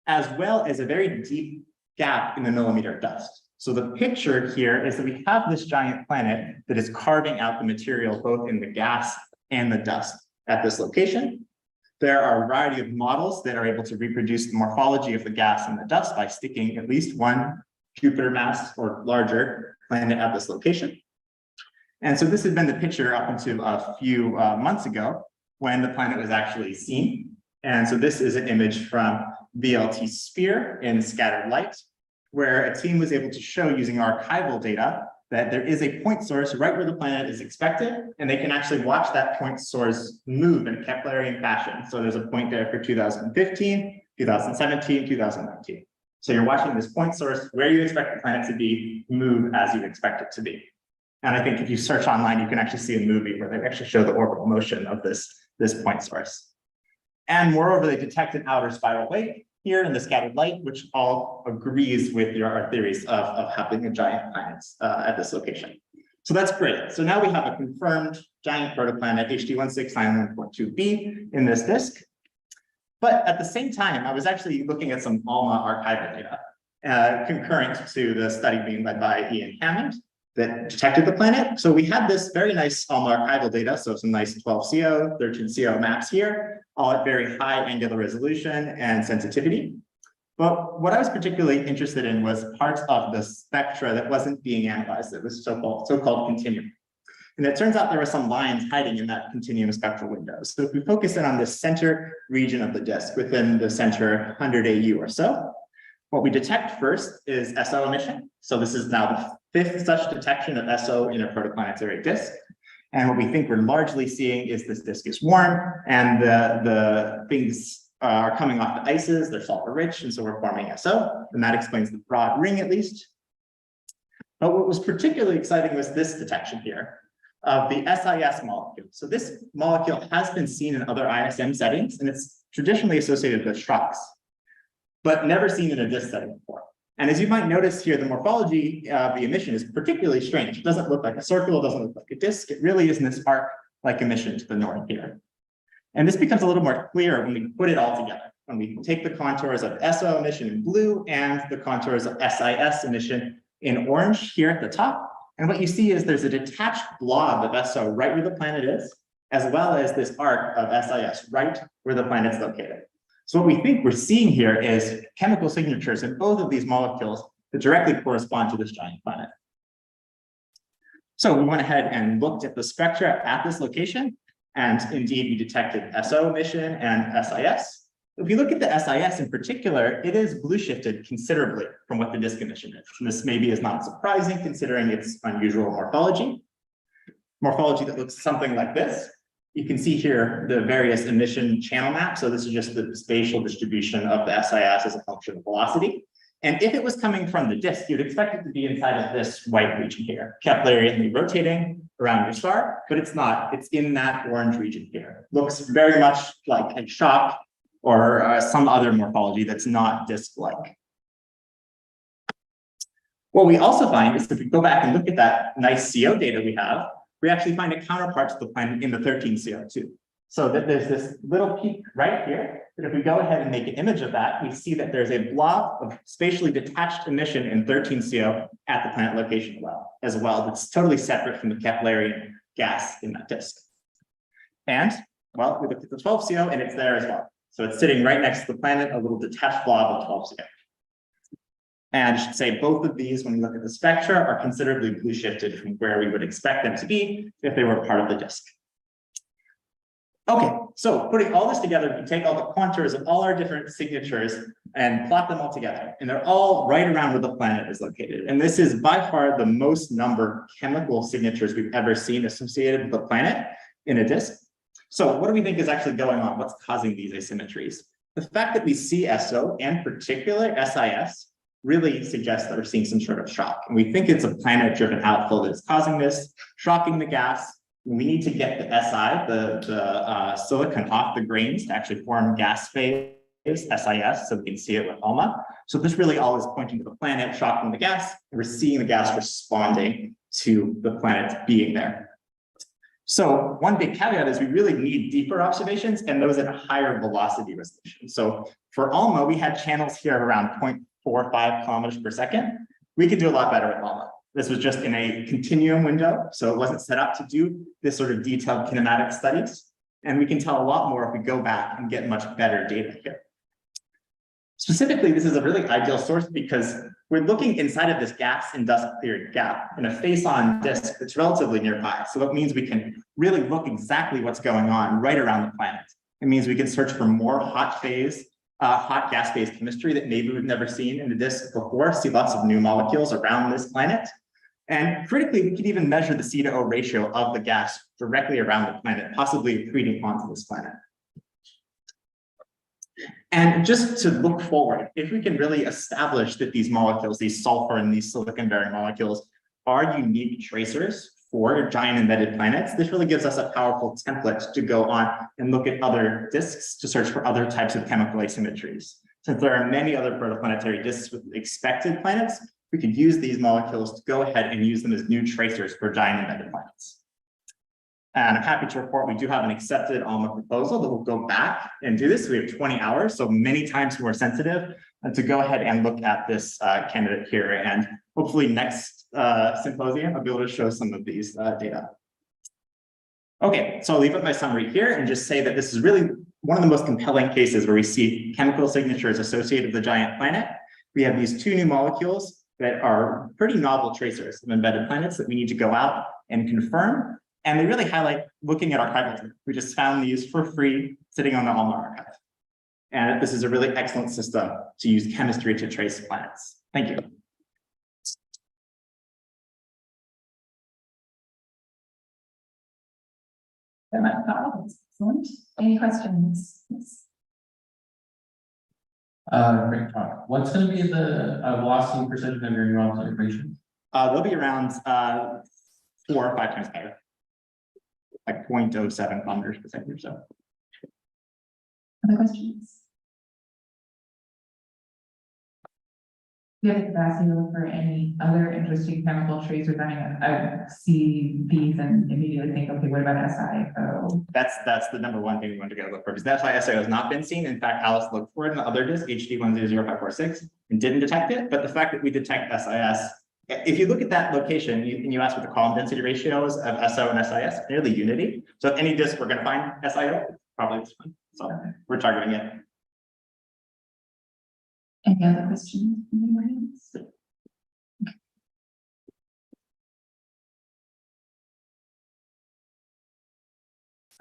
as well as a very deep gap in the millimeter dust. So the picture here is that we have this giant planet that is carving out the material both in the gas and the dust at this location. There are a variety of models that are able to reproduce the morphology of the gas and the dust by sticking at least one Jupiter mass or larger planet at this location. And so this has been the picture up until a few months ago when the planet was actually seen. And so this is an image from VLT Sphere in scattered light, where a team was able to show using archival data that there is a point source right where the planet is expected, and they can actually watch that point source move in Keplerian fashion. So there's a point there for 2015, 2017, 2019. So you're watching this point source where you expect the planet to be move as you expect it to be. And I think if you search online, you can actually see a movie where they actually show the orbital motion of this point source. And moreover, they detect an outer spiral wake here in the scattered light, which all agrees with our theories of having a giant planet at this location. So that's great. So now we have a confirmed giant protoplanet HD 169142b in this disk. But at the same time, I was actually looking at some ALMA archival data concurrent to the study being led by Ian Hammond that detected the planet. So we had this very nice ALMA archival data. So some nice 12CO, 13CO maps here, all at very high angular resolution and sensitivity. But what I was particularly interested in was parts of the spectra that wasn't being analyzed. It was so-called continuum. And it turns out there were some lines hiding in that continuum spectral window. So if we focus in on the center region of the disk within the center 100 AU or so, what we detect first is SO emission. So this is now the 5th such detection of SO in a protoplanetary disk. And what we think we're largely seeing is this disk is warm and the things are coming off the ices, they're sulfur rich, and so we're forming SO, and that explains the broad ring at least. But what was particularly exciting was this detection here of the SIS molecule. So this molecule has been seen in other ISM settings, and it's traditionally associated with shocks, but never seen in a disk setting before. And as you might notice here, the morphology of the emission is particularly strange. It doesn't look like a circle, it doesn't look like a disk. It really is this arc-like emission to the north here. And this becomes a little more clear when we put it all together, when we take the contours of SO emission in blue and the contours of SIS emission in orange here at the top. And what you see is there's a detached blob of SO right where the planet is, as well as this arc of SIS right where the planet's located. So what we think we're seeing here is chemical signatures in both of these molecules that directly correspond to this giant planet. So we went ahead and looked at the spectra at this location, and indeed we detected SO emission and SIS. If you look at the SIS in particular, it is blue shifted considerably from what the disk emission is. And this maybe is not surprising considering its unusual morphology. Morphology that looks something like this. You can see here the various emission channel maps. So this is just the spatial distribution of the SIS as a function of velocity. And if it was coming from the disk, you'd expect it to be inside of this white region here, Keplerianly rotating around your star, but it's not. It's in that orange region here. Looks very much like a shock or some other morphology that's not disk-like. What we also find is if we go back and look at that nice CO data we have, we actually find a counterpart to the planet in the 13 CO too. So that there's this little peak right here, that if we go ahead and make an image of that, we see that there's a blob of spatially detached emission in 13 CO at the planet location as well. That's totally separate from the Keplerian gas in that disk. And, well, we looked at the 12 CO and it's there as well. So it's sitting right next to the planet, a little detached blob of 12 CO. And I should say both of these, when we look at the spectra, are considerably blue shifted from where we would expect them to be if they were part of the disk. Okay, so putting all this together, we take all the contours of all our different signatures and plot them all together. And they're all right around where the planet is located. And this is by far the most number of chemical signatures we've ever seen associated with the planet in a disk. So what do we think is actually going on? What's causing these asymmetries? The fact that we see SO and particular SIS really suggests that we're seeing some sort of shock. And we think it's a planet-driven outflow that's causing this, shocking the gas. We need to get the SI, the silicon off the grains to actually form gas phase, SIS, so we can see it with ALMA. So this really all is pointing to the planet, shocking the gas, and we're seeing the gas responding to the planet being there. So one big caveat is we really need deeper observations and those at a higher velocity resolution. So for ALMA, we had channels here around 0.45 kilometers per second. We could do a lot better with ALMA. This was just in a continuum window, so it wasn't set up to do this sort of detailed kinematic studies. And we can tell a lot more if we go back and get much better data here. Specifically, this is a really ideal source because we're looking inside of this gas and dust cleared gap in a face-on disk that's relatively nearby. So that means we can really look exactly what's going on right around the planet. It means we can search for more hot gas-phase chemistry that maybe we've never seen in a disk before, see lots of new molecules around this planet. And critically, we could even measure the C to O ratio of the gas directly around the planet, possibly accreting onto this planet. And just to look forward, if we can really establish that these molecules, these sulfur and these silicon-bearing molecules, are unique tracers for giant embedded planets, this really gives us a powerful template to go on and look at other disks to search for other types of chemical asymmetries. Since there are many other protoplanetary disks with expected planets, we could use these molecules to go ahead and use them as new tracers for giant embedded planets. And I'm happy to report we do have an accepted ALMA proposal that will go back and do this. We have 20 hours, so many times more sensitive, to go ahead and look at this candidate here. And hopefully next symposium, I'll be able to show some of these data. Okay, so I'll leave up my summary here and just say that this is really one of the most compelling cases where we see chemical signatures associated with the giant planet. We have these two new molecules that are pretty novel tracers of embedded planets that we need to go out and confirm. And they really highlight looking at archival data. We just found these for free sitting on the ALMA archive. And this is a really excellent system to use chemistry to trace planets. Thank you. Very much, Carl. Excellent. Any questions? Yes. Great talk. What's going to be the velocity percentage of your new observations? They'll be around 4 or 5 times higher, like 0.07 kilometers per second or so. Other questions? Do you have the capacity to look for any other interesting chemical tracers? I mean, I see these and immediately think, okay, what about SIO? That's the number one thing we want to go look for, because that's why SIO has not been seen. In fact, Alice looked for it in the other disk, HD100546, and didn't detect it. But the fact that we detect SIS, if you look at that location and you ask what the column density ratios of SO and SIS, nearly unity. So if any disk we're going to find SIO, probably this one. So we're targeting it. Any other questions from the audience?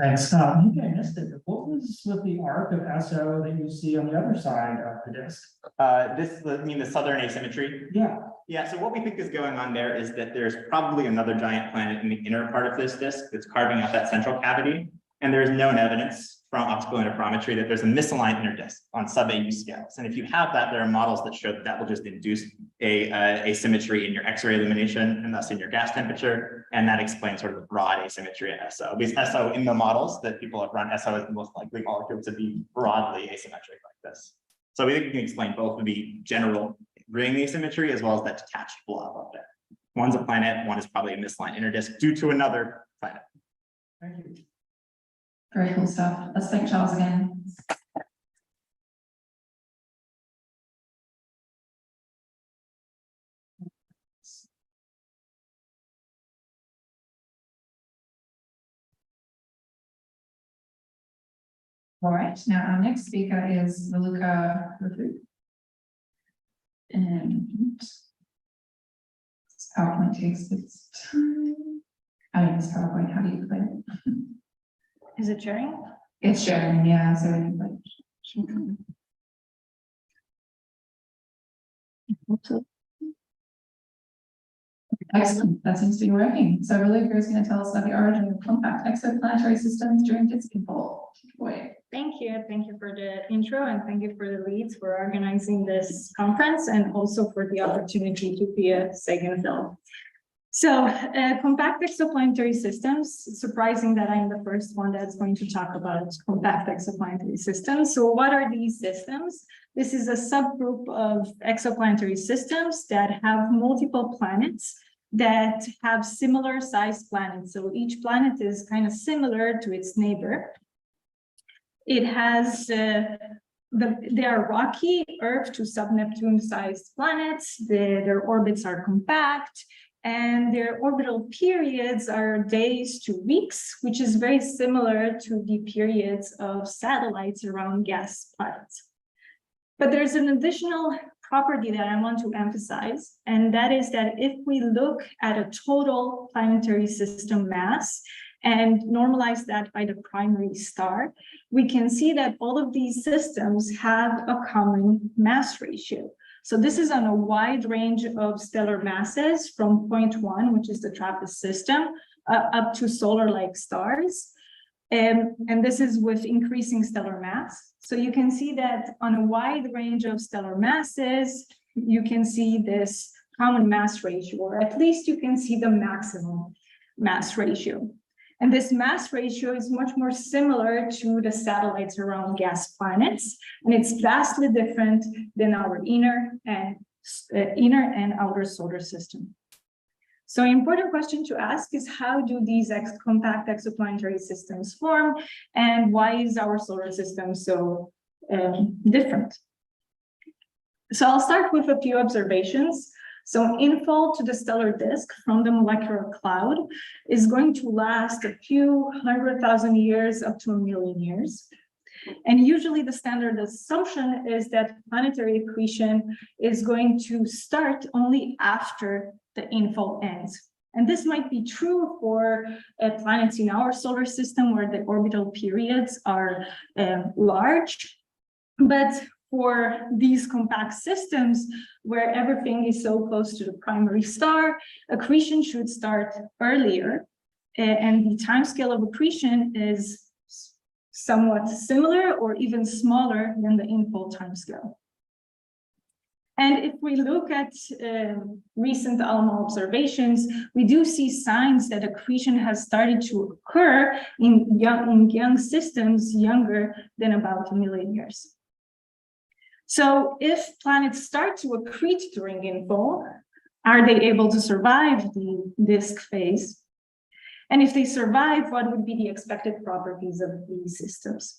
Thanks. Maybe I missed it. What was with the arc of SO that you see on the other side of the disk? I mean the southern asymmetry? Yeah. Yeah, so what we think is going on there is that there's probably another giant planet in the inner part of this disk that's carving out that central cavity. And there's known evidence from optical interferometry that there's a misaligned inner disk on sub-AU scales. And if you have that, there are models that show that that will just induce a asymmetry in your X-ray illumination and thus in your gas temperature. And that explains sort of the broad asymmetry at SO. Because SO in the models that people have run, SO is the most likely molecule to be broadly asymmetric like this. So we think we can explain both of the general ring asymmetry as well as that detached blob up there. One's a planet, one is probably a misaligned inner disk due to another planet. Thank you. Very cool stuff. Let's thank Charles again. All right, now our next speaker is Raluca Rufu. And this PowerPoint takes its time. I mean, this PowerPoint, how do you play it? Is it sharing? It's sharing, yeah, so excellent, that seems to be working. So Raluca is going to tell us about the origin of compact exoplanetary systems during disk infall. Thank you for the intro, and thank you for the leads for organizing this conference and also for the opportunity to be a Sagan Fellow. So compact exoplanetary systems, it's surprising that I'm the first one that's going to talk about compact exoplanetary systems. So what are these systems? This is a subgroup of exoplanetary systems that have multiple planets that have similar sized planets. So each planet is kind of similar to its neighbor. It has, they are rocky Earth to sub-Neptune sized planets. Their orbits are compact, and their orbital periods are days to weeks, which is very similar to the periods of satellites around gas planets. But there's an additional property that I want to emphasize, and that is that if we look at a total planetary system mass and normalize that by the primary star, we can see that all of these systems have a common mass ratio. So this is on a wide range of stellar masses from 0.1, which is the TRAPPIST system, up to solar-like stars. And this is with increasing stellar mass. So you can see that on a wide range of stellar masses, you can see this common mass ratio, or at least you can see the maximum mass ratio. And this mass ratio is much more similar to the satellites around gas planets, and it's vastly different than our inner and outer solar system. So an important question to ask is, how do these compact exoplanetary systems form, and why is our solar system so different? So I'll start with a few observations. So infall to the stellar disk from the molecular cloud is going to last a few 100,000 years up to 1 million years. And usually the standard assumption is that planetary accretion is going to start only after the infall ends. And this might be true for planets in our solar system where the orbital periods are large, but for these compact systems where everything is so close to the primary star, accretion should start earlier, and the timescale of accretion is somewhat similar or even smaller than the infall timescale. And if we look at recent ALMA observations, we do see signs that accretion has started to occur in young systems younger than about 1 million years. So if planets start to accrete during infall, are they able to survive the disk phase? And if they survive, what would be the expected properties of these systems?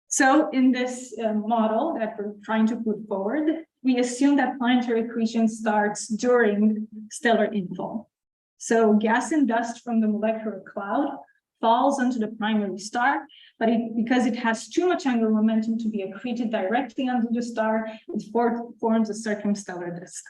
So in this model that we're trying to put forward, we assume that planetary accretion starts during stellar infall. So gas and dust from the molecular cloud falls onto the primary star, but because it has too much angular momentum to be accreted directly onto the star, it forms a circumstellar disk.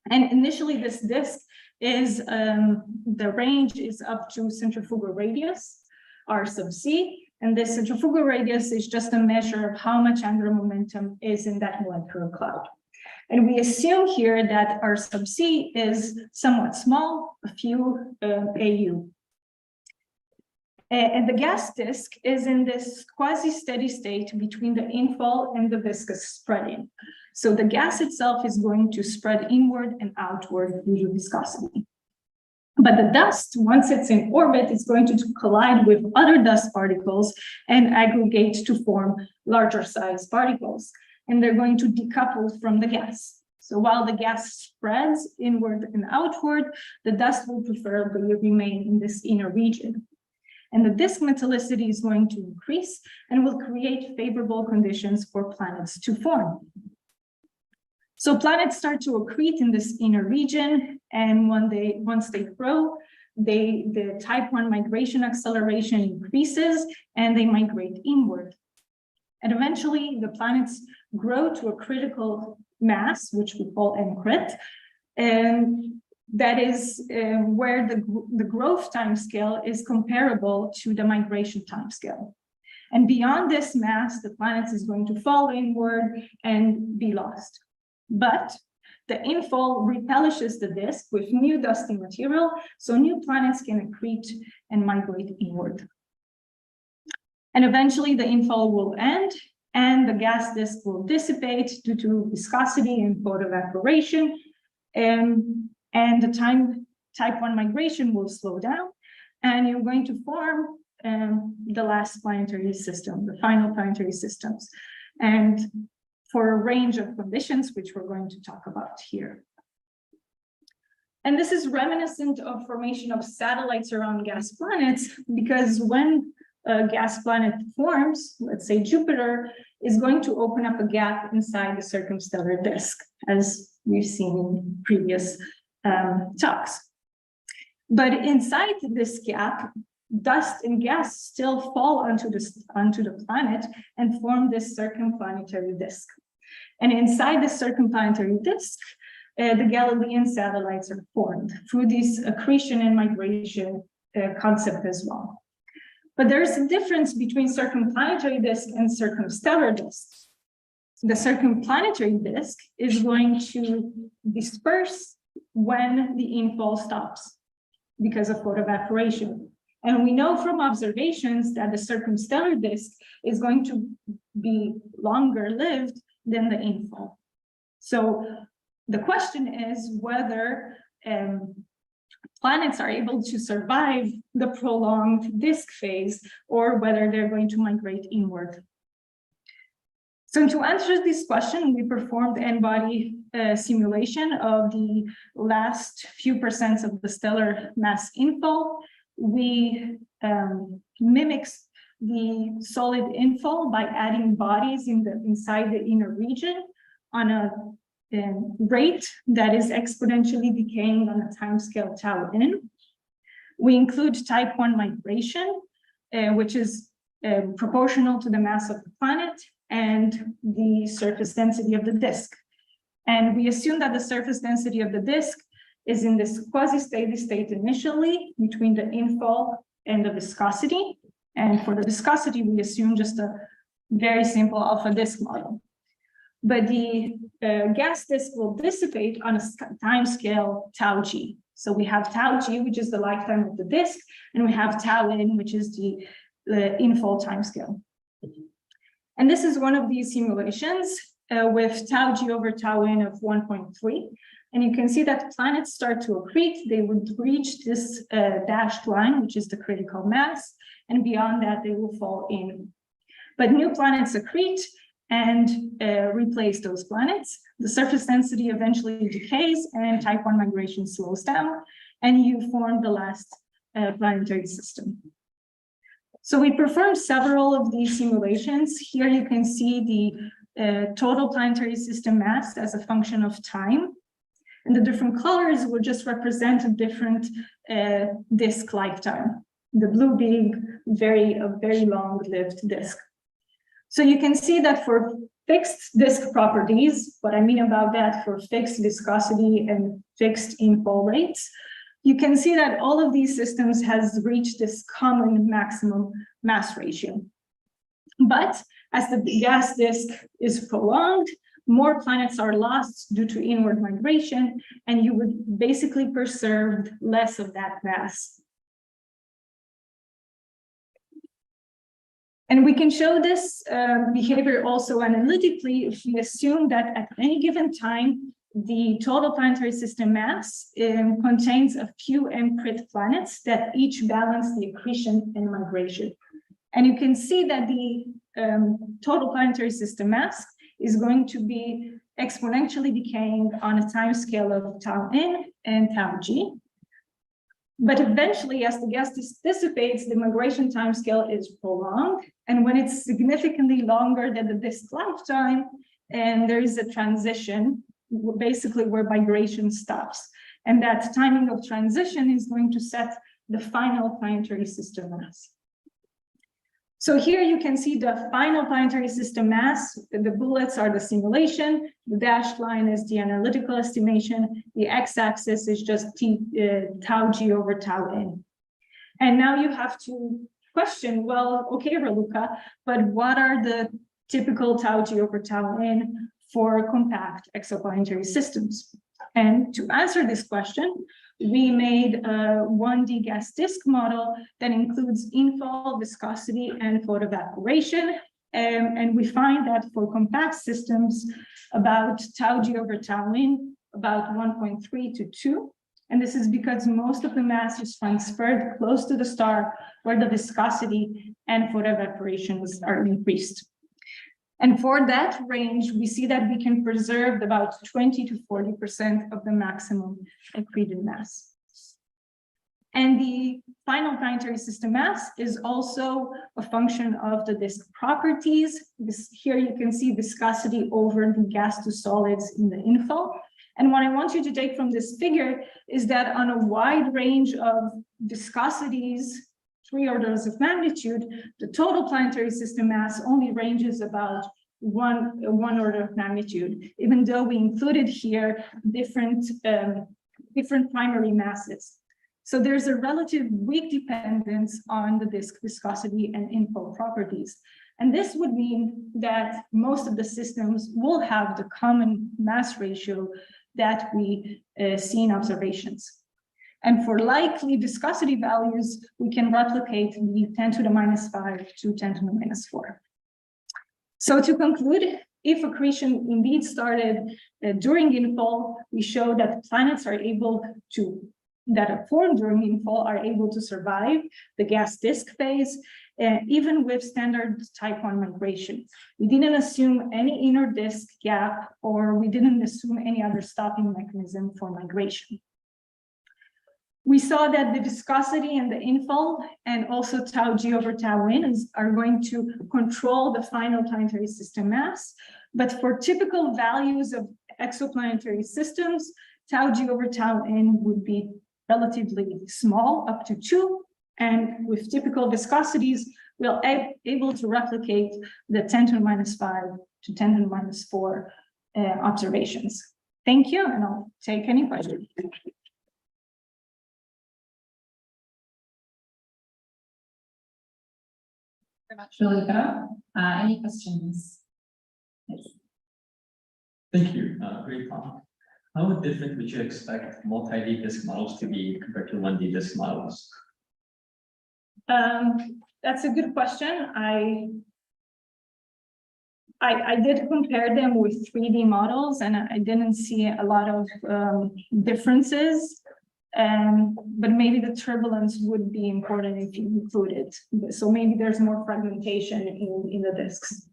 And initially this disk is, the range is up to centrifugal radius, r sub c, and this centrifugal radius is just a measure of how much angular momentum is in that molecular cloud. And we assume here that r sub c is somewhat small, a few AU. And the gas disk is in this quasi-steady state between the infall and the viscous spreading. So the gas itself is going to spread inward and outward due to viscosity. But the dust, once it's in orbit, is going to collide with other dust particles and aggregate to form larger size particles. And they're going to decouple from the gas. So while the gas spreads inward and outward, the dust will preferably remain in this inner region. And the disk metallicity is going to increase and will create favorable conditions for planets to form. So planets start to accrete in this inner region, and once they grow, the type 1 migration acceleration increases and they migrate inward. And eventually the planets grow to a critical mass, which we call encrit, and that is where the growth timescale is comparable to the migration timescale. And beyond this mass, the planet is going to fall inward and be lost. But the infall replenishes the disk with new dusty material, so new planets can accrete and migrate inward. And eventually the infall will end, and the gas disk will dissipate due to viscosity and photoevaporation. And the type 1 migration will slow down, and you're going to form the last planetary system, the final planetary systems, and for a range of conditions, which we're going to talk about here. And this is reminiscent of formation of satellites around gas planets, because when a gas planet forms, let's say Jupiter, is going to open up a gap inside the circumstellar disk, as we've seen in previous talks. But inside this gap, dust and gas still fall onto the planet and form this circumplanetary disk. And inside the circumplanetary disk, the Galilean satellites are formed through this accretion and migration concept as well. But there's a difference between circumplanetary disk and circumstellar disks. The circumplanetary disk is going to disperse when the infall stops because of photoevaporation. And we know from observations that the circumstellar disk is going to be longer lived than the infall. So the question is whether planets are able to survive the prolonged disk phase or whether they're going to migrate inward. So to answer this question, we performed N-body simulation of the last few percents of the stellar mass infall. We mimicked the solid infall by adding bodies inside the inner region on a rate that is exponentially decaying on a timescale tau n. We include type 1 migration, which is proportional to the mass of the planet and the surface density of the disk. And we assume that the surface density of the disk is in this quasi-steady state initially between the infall and the viscosity. And for the viscosity, we assume just a very simple alpha disk model. But the gas disk will dissipate on a time scale tau g. So we have tau g, which is the lifetime of the disk, and we have tau n, which is the infall time scale. And this is one of these simulations with tau g over tau n of 1.3. And you can see that planets start to accrete. They would reach this dashed line, which is the critical mass. And beyond that, they will fall in. But new planets accrete and replace those planets. The surface density eventually decays and type 1 migration slows down, and you form the last planetary system. So we performed several of these simulations. Here you can see the total planetary system mass as a function of time. And the different colors will just represent a different disk lifetime. The blue being a very long-lived disk. So you can see that for fixed disk properties, what I mean about that for fixed viscosity and fixed infall rates, you can see that all of these systems has reached this common maximum mass ratio. But as the gas disk is prolonged, more planets are lost due to inward migration, and you would basically preserve less of that mass. And we can show this behavior also analytically if we assume that at any given time, the total planetary system mass contains a few M-crit planets that each balance the accretion and migration. And you can see that the total planetary system mass is going to be exponentially decaying on a time scale of tau n and tau g. But eventually, as the gas dissipates, the migration time scale is prolonged. And when it's significantly longer than the disk lifetime, and there is a transition, basically where migration stops. And that timing of transition is going to set the final planetary system mass. So here you can see the final planetary system mass. The bullets are the simulation. The dashed line is the analytical estimation. The x-axis is just tau g over tau n. And now you have to question, well, okay, Raluca, but what are the typical tau g over tau n for compact exoplanetary systems? And to answer this question, we made a 1D gas disk model that includes infall, viscosity, and photoevaporation. And we find that for compact systems, about tau g over tau n, about 1.3 to 2. And this is because most of the mass is transferred close to the star, where the viscosity and photoevaporations are increased. And for that range, we see that we can preserve about 20 to 40% of the maximum accreted mass. And the final planetary system mass is also a function of the disk properties. Here you can see viscosity over the gas to solids in the infall. And what I want you to take from this figure is that on a wide range of viscosities, 3 orders of magnitude, the total planetary system mass only ranges about one order of magnitude, even though we included here different primary masses. So there's a relative weak dependence on the disk viscosity and infall properties. And this would mean that most of the systems will have the common mass ratio that we see in observations. And for likely viscosity values, we can replicate the 10 to the minus 5 to 10 to the minus 4. So to conclude, if accretion indeed started during infall, we show that planets are able to, that are formed during infall, are able to survive the gas disk phase, even with standard type 1 migration. We didn't assume any inner disk gap, or we didn't assume any other stopping mechanism for migration. We saw that the viscosity and the infall and also tau g over tau n are going to control the final planetary system mass. But for typical values of exoplanetary systems, tau g over tau n would be relatively small, up to 2. And with typical viscosities, we'll be able to replicate the 10 to the minus 5 to 10 to the minus 4 observations. Thank you, and I'll take any questions. Very much, Raluca. Any questions? Yes. Thank you. Great talk. How different would you expect multi-D disk models to be compared to 1D disk models? That's a good question. I did compare them with 3D models, and I didn't see a lot of differences. But maybe the turbulence would be important if you include it. So maybe there's more fragmentation in the disks.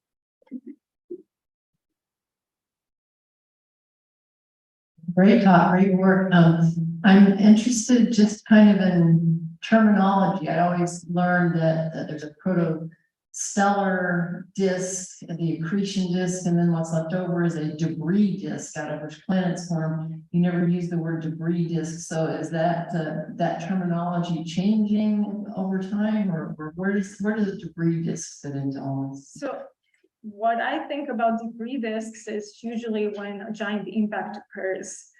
Great talk, great work. I'm interested just kind of in terminology. I always learned that there's a protostellar disk, the accretion disk, and then what's left over is a debris disk out of which planets form. You never use the word debris disk. So is that that terminology changing over time, or where does the debris disk fit into all this? So what I think about debris disks is usually when a giant impact occurs.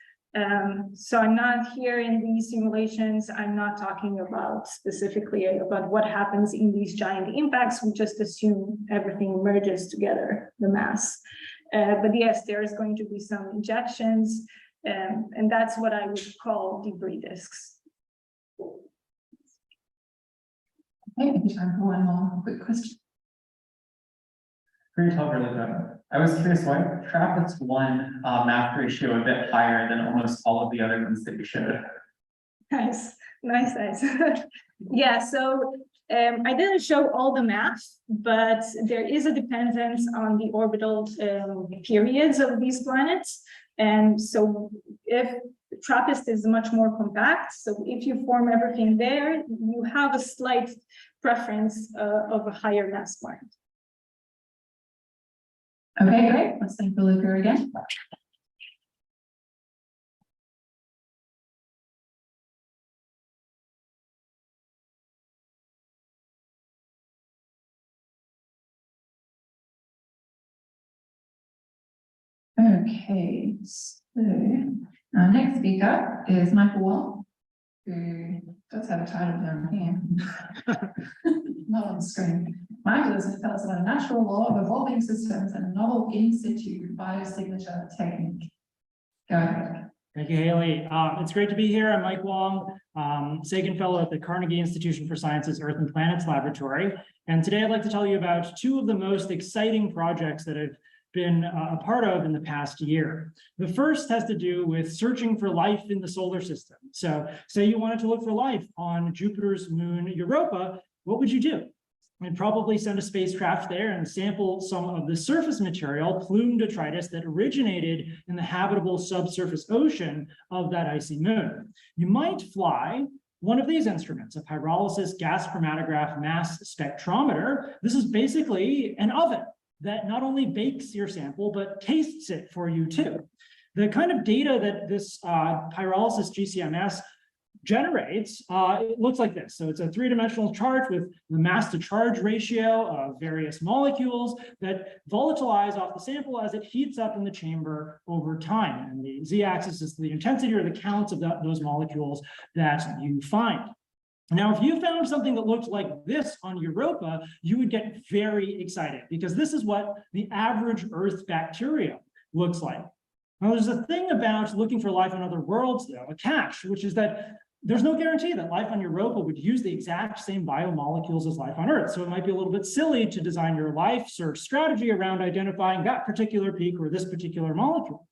So I'm not here in these simulations. I'm not talking about specifically about what happens in these giant impacts. We just assume everything merges together, the mass. But yes, there is going to be some injections, and that's what I would call debris disks. Okay, time for one more quick question. Great talk, Raluca. I was curious, why TRAPPIST-1 math ratio a bit higher than almost all of the other ones that you showed? Nice. Yeah, so I didn't show all the math, but there is a dependence on the orbital periods of these planets. And so if TRAPPIST is much more compact, so if you form everything there, you have a slight preference of a higher mass planet. Okay, great. Let's thank Raluca again. Okay, so our next speaker is Michael Wong, who does have a title down here. Not on the screen. Michael is going to tell us about a natural law of evolving systems and a novel in situ biosignature technique. Go ahead. Thank you, Haley. It's great to be here. I'm Mike Wong, Sagan Fellow at the Carnegie Institution for Science's Earth and Planets Laboratory. And today I'd like to tell you about two of the most exciting projects that I've been a part of in the past year. The first has to do with searching for life in the solar system. So say you wanted to look for life on Jupiter's moon Europa, what would you do? You'd probably send a spacecraft there and sample some of the surface material, plume detritus, that originated in the habitable subsurface ocean of that icy moon. You might fly one of these instruments, a pyrolysis gas chromatograph mass spectrometer. This is basically an oven that not only bakes your sample, but tastes it for you too. The kind of data that this pyrolysis GCMS generates, it looks like this. So it's a three-dimensional chart with the mass to charge ratio of various molecules that volatilize off the sample as it heats up in the chamber over time. And the z-axis is the intensity or the counts of those molecules that you find. Now, if you found something that looked like this on Europa, you would get very excited because this is what the average Earth bacterium looks like. Now, there's a thing about looking for life on other worlds, though, a catch, which is that there's no guarantee that life on Europa would use the exact same biomolecules as life on Earth. So it might be a little bit silly to design your life search strategy around identifying that particular peak or this particular molecule.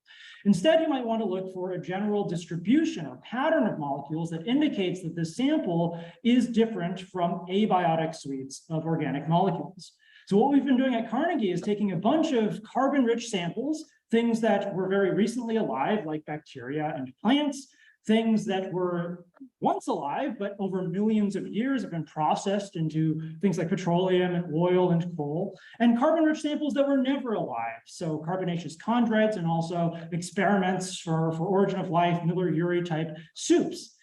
Instead, you might want to look for a general distribution or pattern of molecules that indicates that this sample is different from abiotic suites of organic molecules. So what we've been doing at Carnegie is taking a bunch of carbon-rich samples, things that were very recently alive, like bacteria and plants, things that were once alive, but over millions of years have been processed into things like petroleum and oil and coal, and carbon-rich samples that were never alive. So carbonaceous chondrites and also experiments for origin of life, Miller-Urey type soups.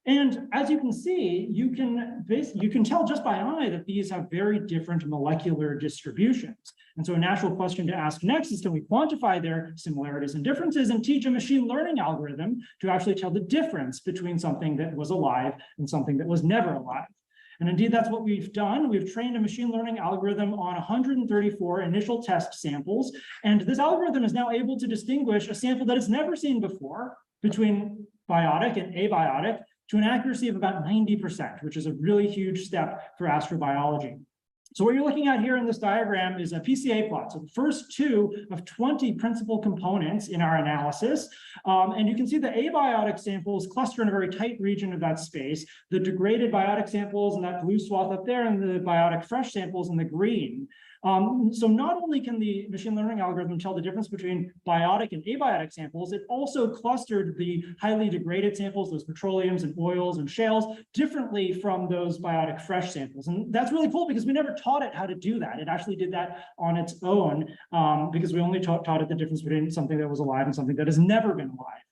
And as you can see, you can tell just by eye that these have very different molecular distributions. And so a natural question to ask next is, can we quantify their similarities and differences and teach a machine learning algorithm to actually tell the difference between something that was alive and something that was never alive? And indeed, that's what we've done. We've trained a machine learning algorithm on 134 initial test samples. And this algorithm is now able to distinguish a sample that it's never seen before between biotic and abiotic to an accuracy of about 90%, which is a really huge step for astrobiology. So what you're looking at here in this diagram is a PCA plot. So the first two of 20 principal components in our analysis. And you can see the abiotic samples cluster in a very tight region of that space, the degraded biotic samples in that blue swath up there, and the biotic fresh samples in the green. So not only can the machine learning algorithm tell the difference between biotic and abiotic samples, it also clustered the highly degraded samples, those petroleums and oils and shales, differently from those biotic fresh samples. And that's really cool because we never taught it how to do that. It actually did that on its own because we only taught it the difference between something that was alive and something that has never been alive.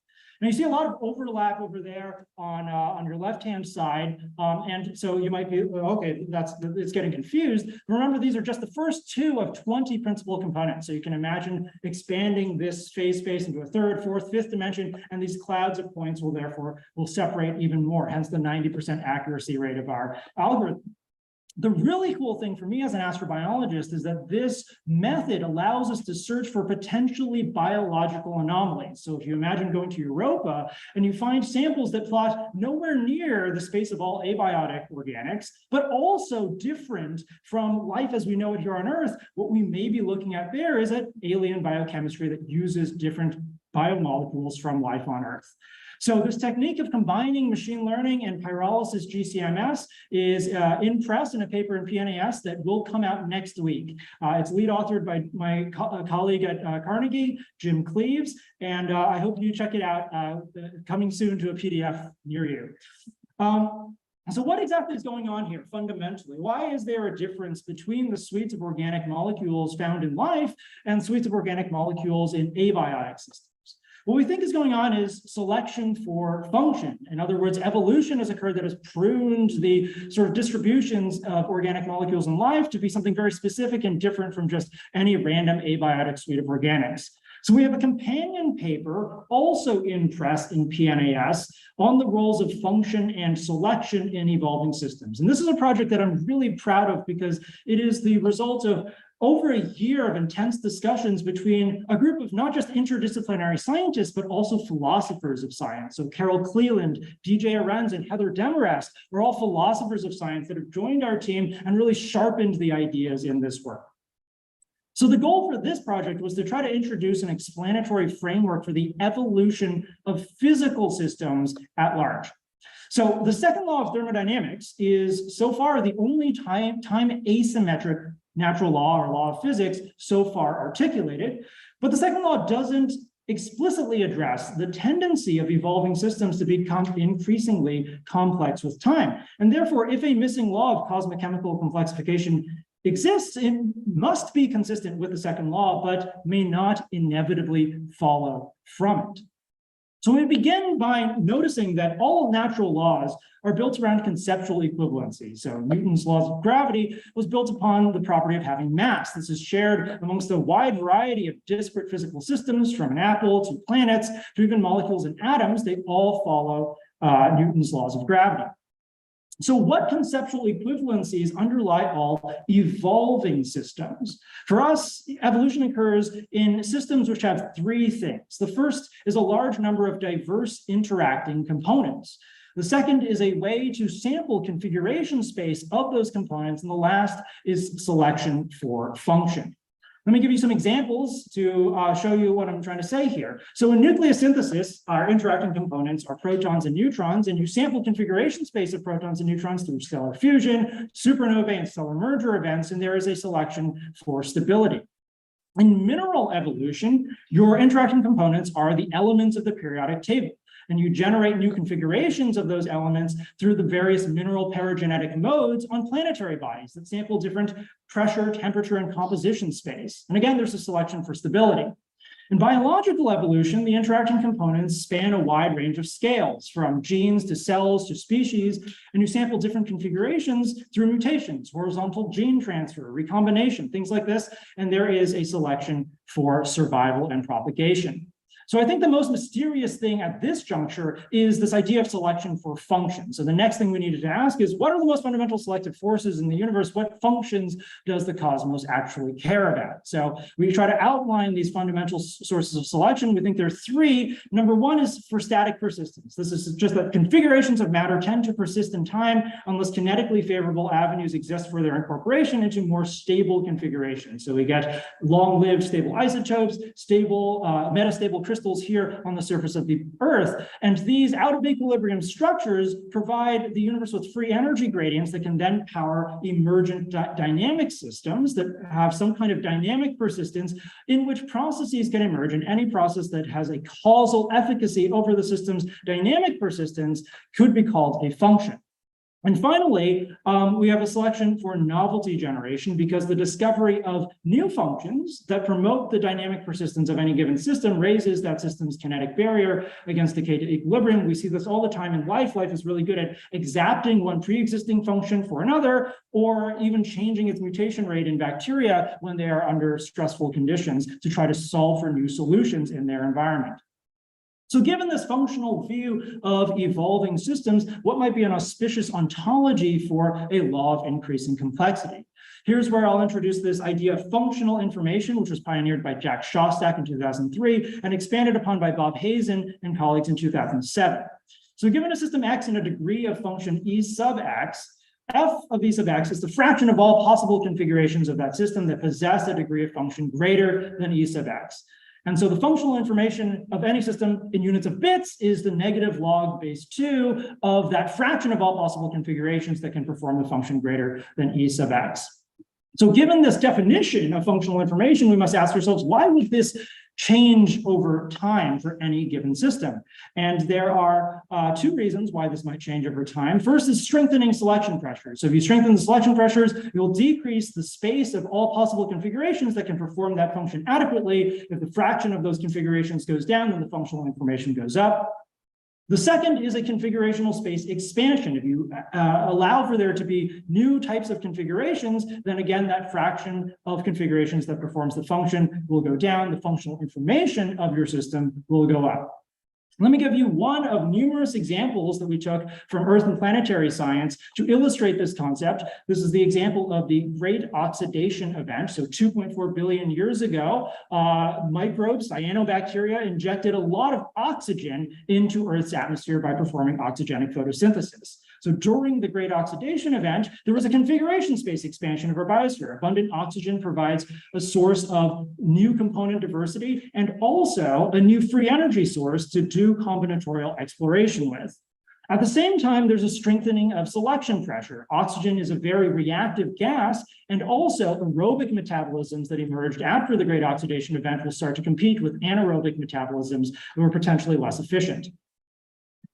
Now you see a lot of overlap over there on your left-hand side, and so you might be, okay, it's getting confused. Remember, these are just the first two of 20 principal components. So you can imagine expanding this phase space into a third, fourth, fifth dimension, and these clouds of points will separate even more, hence the 90% accuracy rate of our algorithm. The really cool thing for me as an astrobiologist is that this method allows us to search for potentially biological anomalies. So if you imagine going to Europa and you find samples that plot nowhere near the space of all abiotic organics, but also different from life as we know it here on Earth, what we may be looking at there is an alien biochemistry that uses different biomolecules from life on Earth. So this technique of combining machine learning and pyrolysis GCMS is in press in a paper in PNAS that will come out next week. It's lead authored by my colleague at Carnegie, Jim Cleaves, and I hope you check it out, coming soon to a PDF near you. So what exactly is going on here fundamentally? Why is there a difference between the suites of organic molecules found in life and suites of organic molecules in abiotic systems? What we think is going on is selection for function. In other words, evolution has occurred that has pruned the sort of distributions of organic molecules in life to be something very specific and different from just any random abiotic suite of organics. So we have a companion paper also in press in PNAS on the roles of function and selection in evolving systems. And this is a project that I'm really proud of because it is the result of over a year of intense discussions between a group of not just interdisciplinary scientists, but also philosophers of science. So Carol Cleland, DJ Arends, and Heather Demarest are all philosophers of science that have joined our team and really sharpened the ideas in this work. So the goal for this project was to try to introduce an explanatory framework for the evolution of physical systems at large. So the second law of thermodynamics is so far the only time asymmetric natural law or law of physics so far articulated. But the second law doesn't explicitly address the tendency of evolving systems to become increasingly complex with time. And therefore, if a missing law of cosmochemical complexification exists, it must be consistent with the second law, but may not inevitably follow from it. So we begin by noticing that all natural laws are built around conceptual equivalency. So Newton's laws of gravity was built upon the property of having mass. This is shared amongst a wide variety of disparate physical systems, from an apple to planets to even molecules and atoms. They all follow Newton's laws of gravity. So what conceptual equivalencies underlie all evolving systems? For us, evolution occurs in systems which have three things. The first is a large number of diverse interacting components. The second is a way to sample configuration space of those components. And the last is selection for function. Let me give you some examples to show you what I'm trying to say here. So in nucleosynthesis, our interacting components are protons and neutrons, and you sample configuration space of protons and neutrons through stellar fusion, supernovae, and stellar merger events, and there is a selection for stability. In mineral evolution, your interacting components are the elements of the periodic table, and you generate new configurations of those elements through the various mineral paragenetic modes on planetary bodies that sample different pressure, temperature, and composition space. And again, there's a selection for stability. In biological evolution, the interacting components span a wide range of scales, from genes to cells to species, and you sample different configurations through mutations, horizontal gene transfer, recombination, things like this, and there is a selection for survival and propagation. So I think the most mysterious thing at this juncture is this idea of selection for function. So the next thing we needed to ask is, what are the most fundamental selective forces in the universe? What functions does the cosmos actually care about? So we try to outline these fundamental sources of selection. We think there are three. Number one is for static persistence. This is just that configurations of matter tend to persist in time unless kinetically favorable avenues exist for their incorporation into more stable configurations. So we get long-lived stable isotopes, stable metastable crystals here on the surface of the Earth. And these out of equilibrium structures provide the universe with free energy gradients that can then power emergent dynamic systems that have some kind of dynamic persistence in which processes can emerge, and any process that has a causal efficacy over the system's dynamic persistence could be called a function. And finally, we have a selection for novelty generation, because the discovery of new functions that promote the dynamic persistence of any given system raises that system's kinetic barrier against decay to equilibrium. We see this all the time in life. Life is really good at exacting one pre-existing function for another, or even changing its mutation rate in bacteria when they are under stressful conditions to try to solve for new solutions in their environment. So given this functional view of evolving systems, what might be an auspicious ontology for a law of increasing complexity? Here's where I'll introduce this idea of functional information, which was pioneered by Jack Szostak in 2003 and expanded upon by Bob Hazen and colleagues in 2007. So given a system X and a degree of function E sub X, F of E sub X is the fraction of all possible configurations of that system that possess a degree of function greater than E sub X. And so the functional information of any system in units of bits is the negative log base 2 of that fraction of all possible configurations that can perform the function greater than E sub X. So given this definition of functional information, we must ask ourselves, why would this change over time for any given system? And there are two reasons why this might change over time. First is strengthening selection pressures. So if you strengthen the selection pressures, you'll decrease the space of all possible configurations that can perform that function adequately. If the fraction of those configurations goes down, then the functional information goes up. The second is a configurational space expansion. If you allow for there to be new types of configurations, then again, that fraction of configurations that performs the function will go down. The functional information of your system will go up. Let me give you one of numerous examples that we took from Earth and planetary science to illustrate this concept. This is the example of the Great Oxidation Event. So 2.4 billion years ago, microbes, cyanobacteria, injected a lot of oxygen into Earth's atmosphere by performing oxygenic photosynthesis. So during the Great Oxidation Event, there was a configuration space expansion of our biosphere. Abundant oxygen provides a source of new component diversity and also a new free energy source to do combinatorial exploration with. At the same time, there's a strengthening of selection pressure. Oxygen is a very reactive gas, and also aerobic metabolisms that emerged after the Great Oxidation Event will start to compete with anaerobic metabolisms that were potentially less efficient.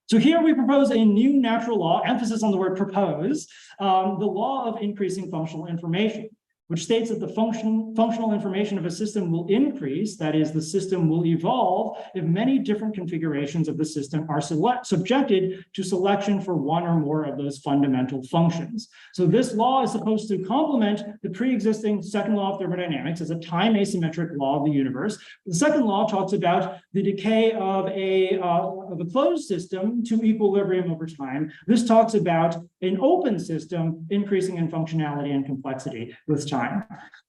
So here we propose a new natural law, emphasis on the word propose, the law of increasing functional information, which states that the functional information of a system will increase, that is, the system will evolve if many different configurations of the system are subjected to selection for one or more of those fundamental functions. So this law is supposed to complement the pre-existing second law of thermodynamics as a time asymmetric law of the universe. The second law talks about the decay of a closed system to equilibrium over time. This talks about an open system increasing in functionality and complexity with time.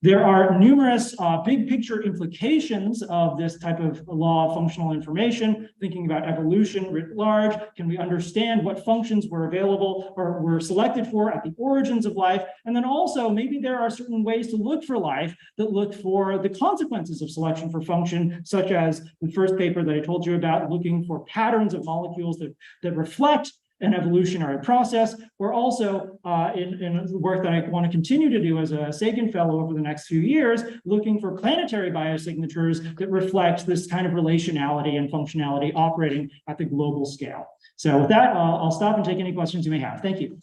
There are numerous big picture implications of this type of law of functional information, thinking about evolution writ large. Can we understand what functions were available or were selected for at the origins of life? And then also, maybe there are certain ways to look for life that look for the consequences of selection for function, such as the first paper that I told you about, looking for patterns of molecules that reflect an evolutionary process, or also in the work that I want to continue to do as a Sagan Fellow over the next few years, looking for planetary biosignatures that reflect this kind of relationality and functionality operating at the global scale. So with that, I'll stop and take any questions you may have. Thank you.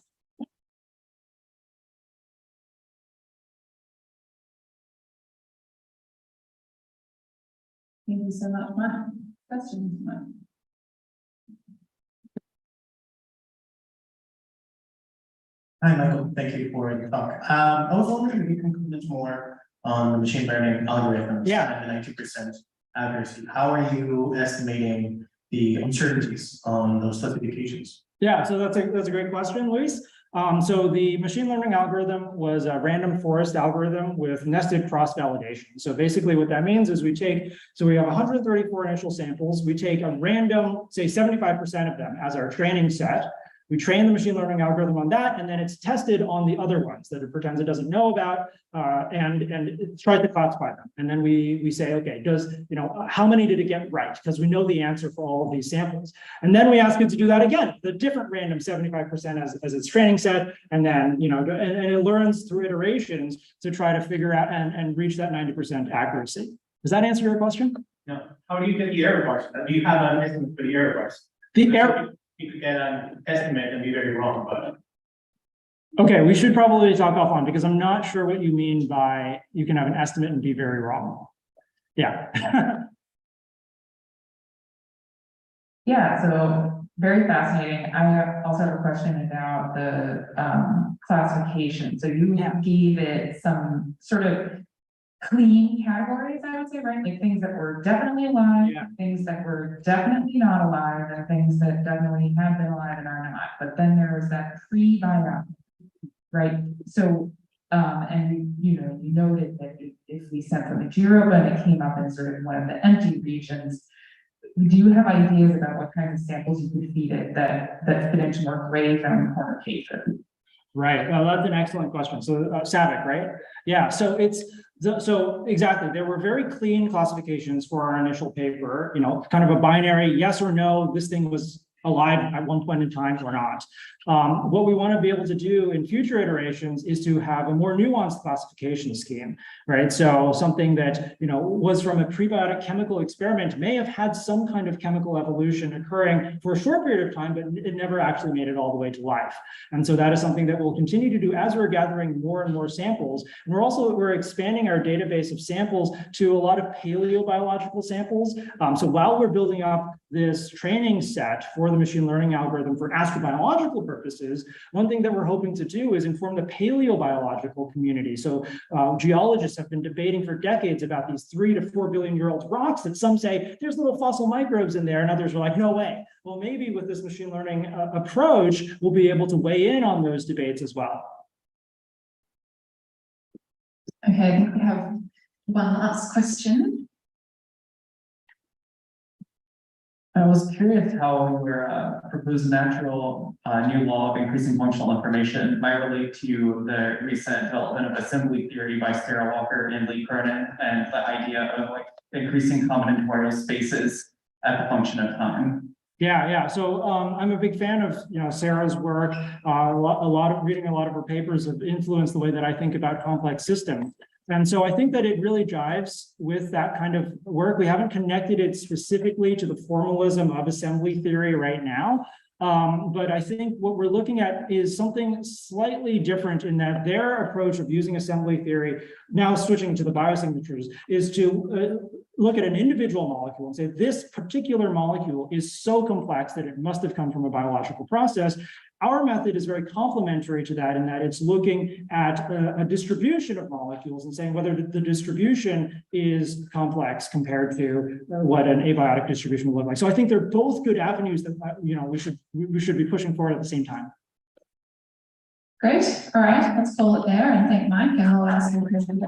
Thank you so much, Mark. Questions, Mark? Hi, Michael. Thank you for your talk. I was wondering if you can comment more on the machine learning algorithms. Yeah. And the 90% accuracy. How are you estimating the uncertainties on those specifications? Yeah, so that's a great question, Luis. So the machine learning algorithm was a random forest algorithm with nested cross-validation. So basically what that means is we have 134 initial samples. We take a random, say 75% of them as our training set. We train the machine learning algorithm on that, and then it's tested on the other ones that it pretends it doesn't know about, and it tries to classify them. And then we say, okay, how many did it get right? Because we know the answer for all of these samples. And then we ask it to do that again, the different random 75% as its training set, and then and it learns through iterations to try to figure out and reach that 90% accuracy. Does that answer your question? No. How do you get the error bars? Do you have an estimate for the error bars? The error. You could get an estimate and be very wrong, but. Okay, we should probably talk offline because I'm not sure what you mean by you can have an estimate and be very wrong. Yeah. Yeah, so very fascinating. I also have a question about the classification. So you gave it some sort of clean categories, I would say, right? Like things that were definitely alive, Yeah. things that were definitely not alive, and things that definitely have been alive and are not. But then there was that pre-biopsy, right? So, and you noted that if we sent from a Jira and it came up in sort of one of the empty regions, do you have ideas about what kinds of samples you could feed it that fit into more gray from corner cases? Right. Well, that's an excellent question. So Savick, right? Yeah. So so exactly. There were very clean classifications for our initial paper, kind of a binary yes or no, this thing was alive at one point in time or not. What we want to be able to do in future iterations is to have a more nuanced classification scheme, right? So something that, was from a prebiotic chemical experiment may have had some kind of chemical evolution occurring for a short period of time, but it never actually made it all the way to life. And so that is something that we'll continue to do as we're gathering more and more samples. And we're expanding our database of samples to a lot of paleobiological samples. So while we're building up this training set for the machine learning algorithm for astrobiological purposes, one thing that we're hoping to do is inform the paleobiological community. So geologists have been debating for decades about these 3 to 4 billion year old rocks that some say there's little fossil microbes in there, and others are like, no way. Well, maybe with this machine learning approach, we'll be able to weigh in on those debates as well. Okay, I think we have one last question. I was curious how your proposed natural new law of increasing functional information might relate to the recent development of assembly theory by Sarah Walker and Lee Cronin, and the idea of increasing combinatorial spaces as a function of time. Yeah. So I'm a big fan of Sarah's work. Reading a lot of her papers have influenced the way that I think about complex systems. And so I think that it really jives with that kind of work. We haven't connected it specifically to the formalism of assembly theory right now. But I think what we're looking at is something slightly different in that their approach of using assembly theory, now switching to the biosignatures, is to look at an individual molecule and say, this particular molecule is so complex that it must have come from a biological process. Our method is very complementary to that in that it's looking at a distribution of molecules and saying whether the distribution is complex compared to what an abiotic distribution would look like. So I think they're both good avenues that we should be pushing forward at the same time. Great. All right, let's call it there and thank Mike, and I'll ask him to present.